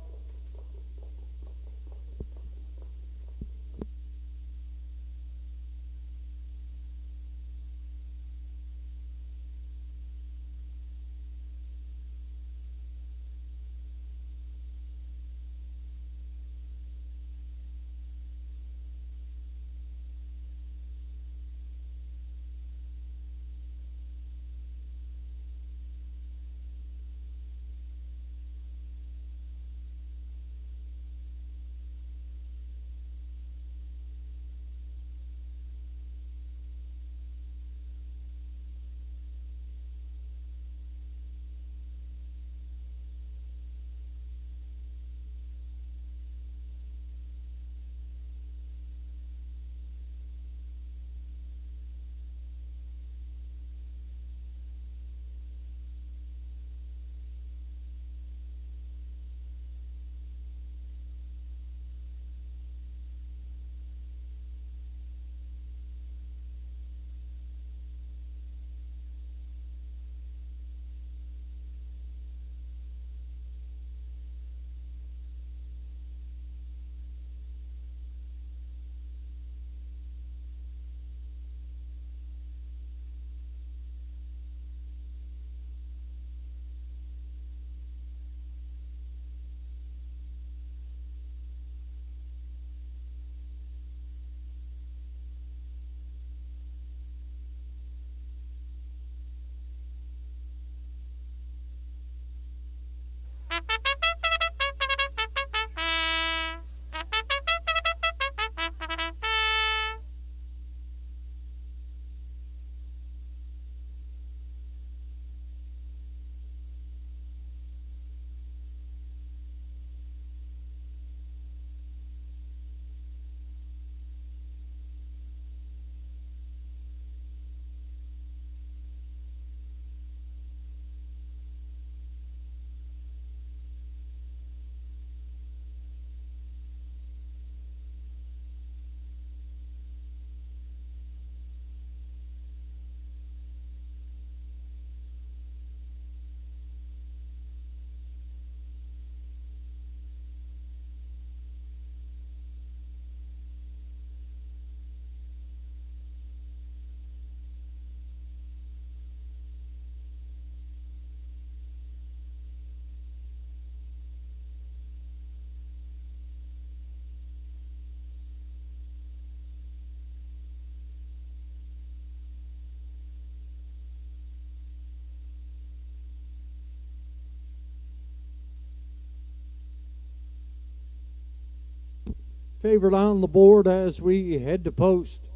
Favorite on the board as we head to post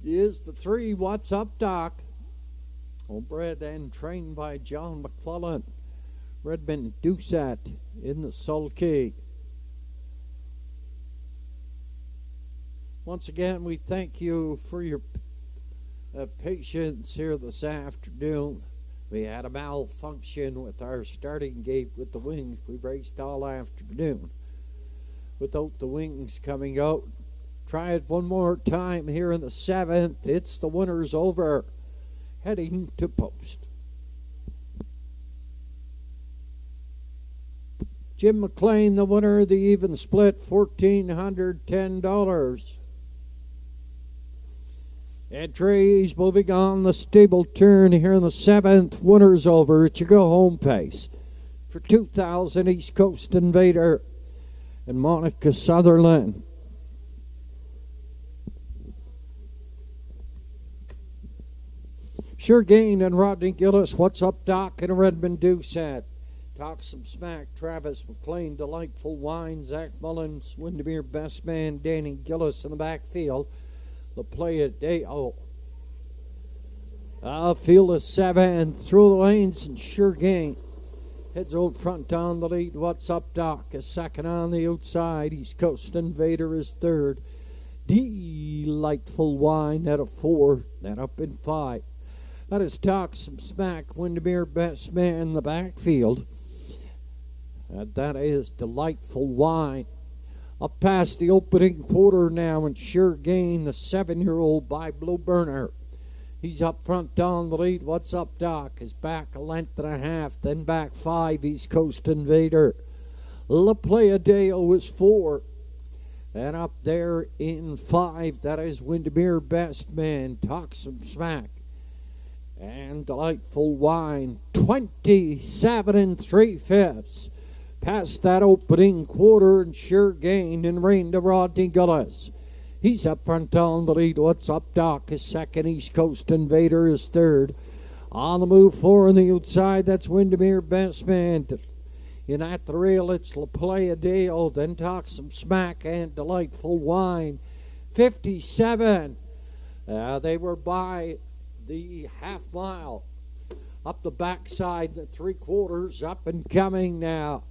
is the 3 What's Up Doc. Bred and trained by John McClellan. Redmond Doucette in the sulky. Once again, we thank you for your patience here this afternoon. We had a malfunction with our starting gate with the wings. We raced all afternoon without the wings coming out. Try it one more time here in the 7th. It's the winner's over. Heading to post. Jim McLean, the winner of the even split, $1,410. Entries moving on the stable turn here in the 7th. Winner's over. It's your go home pace for 2,000 East Coast Invader and Monica Sutherland. Sure Gain and Rodney Gillis. What's Up Doc and Redmond Doucette. Talk Some Smack. Travis McLean. Delightful Wine. Zach Mullins. Windermere Best Man. Danny Gillis in the backfield. The play at day. Field of 7 through the lanes and Sure Gain. Heads out front down the lead. What's Up Doc is second on the outside. East Coast Invader is third. Delightful Wine at a 4. Then up in 5. That is Talk Some Smack. Windermere Best Man in the backfield. That is Delightful Wine. Up past the opening quarter now and Sure Gain, the 7-year-old by Blue Burner. He's up front down the lead. What's Up Doc is back a length and a half, then back 5, East Coast Invader. La Playa Deo is 4. And up there in 5, that is Windermere Best Man. Talk Some Smack. And Delightful Wine, 27 3/5. Past that opening quarter and Sure Gain and rain to Rodney Gillis. He's up front down the lead. What's Up Doc is second. East Coast Invader is third. On the move 4 on the outside, that's Windermere Best Man. In at the rail, it's La Playa Deo, then Talk Some Smack and Delightful Wine. 57. They were by the half mile. Up the backside, the 3/4, up and coming now.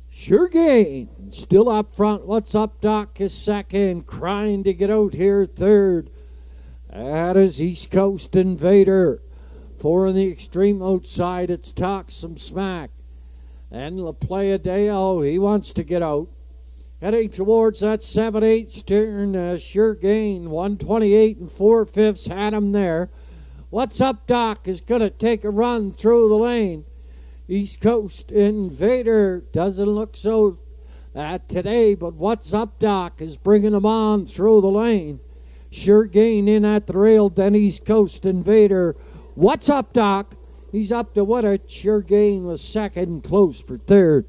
Sure Gain, still up front. What's Up Doc is second, crying to get out here third. That is East Coast Invader. 4 on the extreme outside, it's Talk Some Smack. And La Playa Deo, he wants to get out. Heading towards that 7/8 turn, Sure Gain, 128 4/5 had him there. What's Up Doc is going to take a run through the lane. East Coast Invader doesn't look so today, but What's Up Doc is bringing him on through the lane. Sure Gain in at the rail, then East Coast Invader. What's Up Doc? He's up to what it. Sure Gain was second, close for third.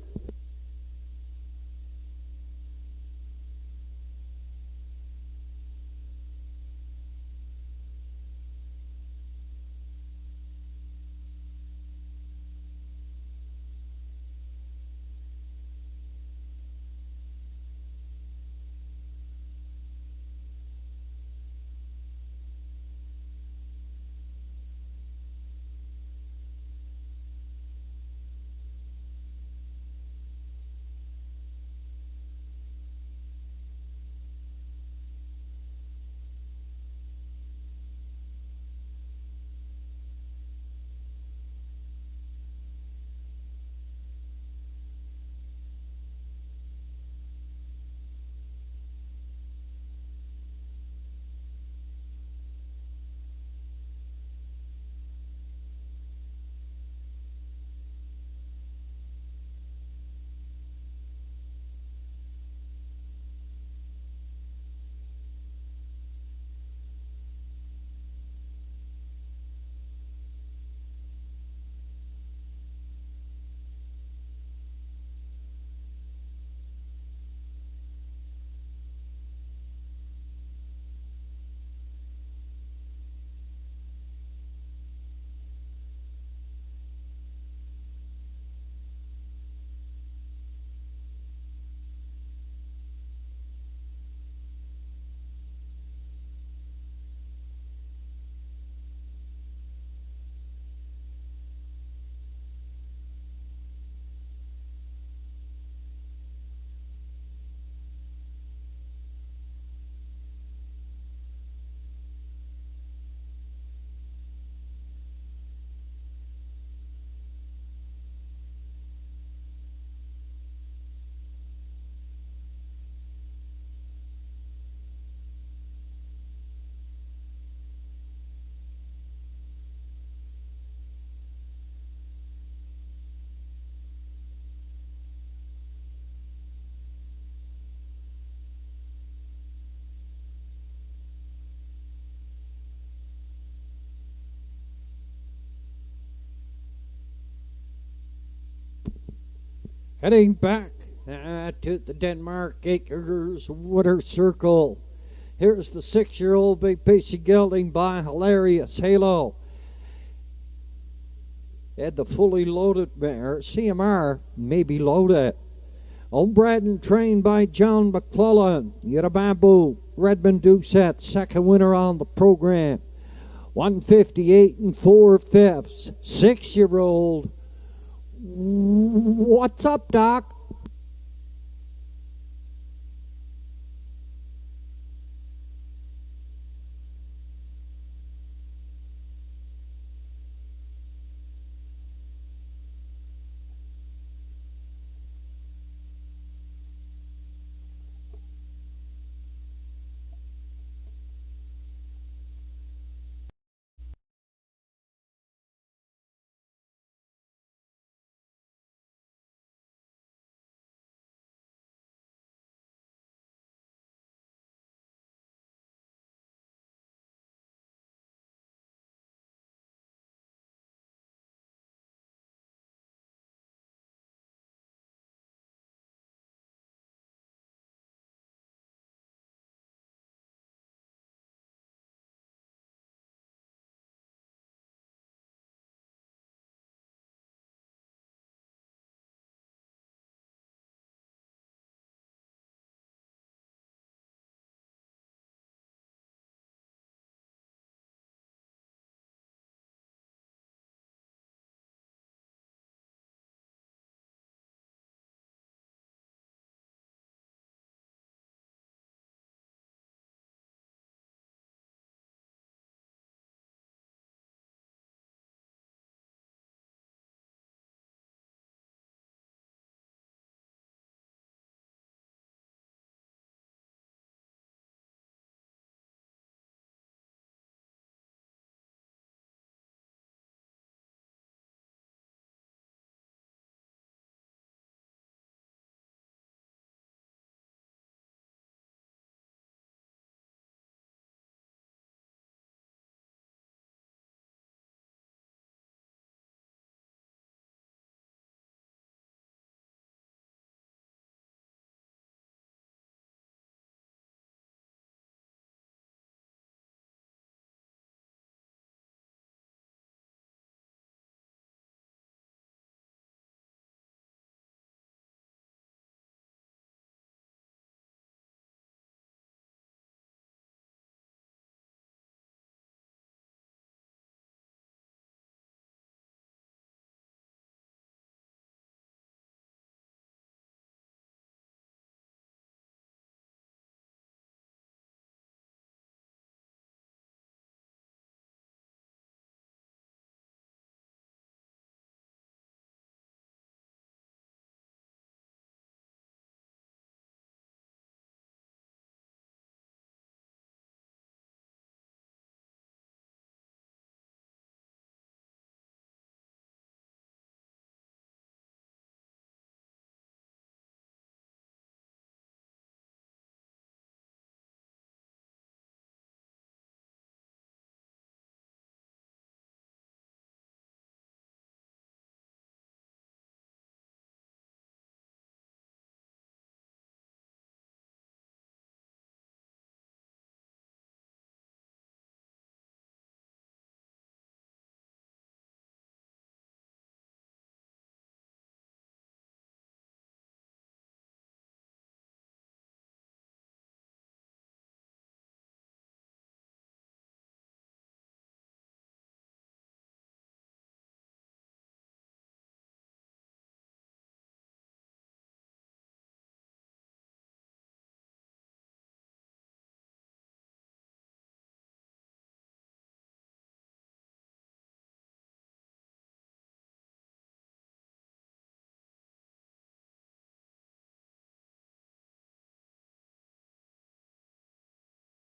Heading back to the Denmark Acres Water Circle. Here's the 6-year-old Big Pacey gelding by Hilarious Halo. Had the fully loaded mare. CMR may be loaded. Homebred and trained by John McClellan. Yetta Bamboo, Redmond Doucette, second winner on the program. 158 4/5. 6-year-old. What's up, Doc?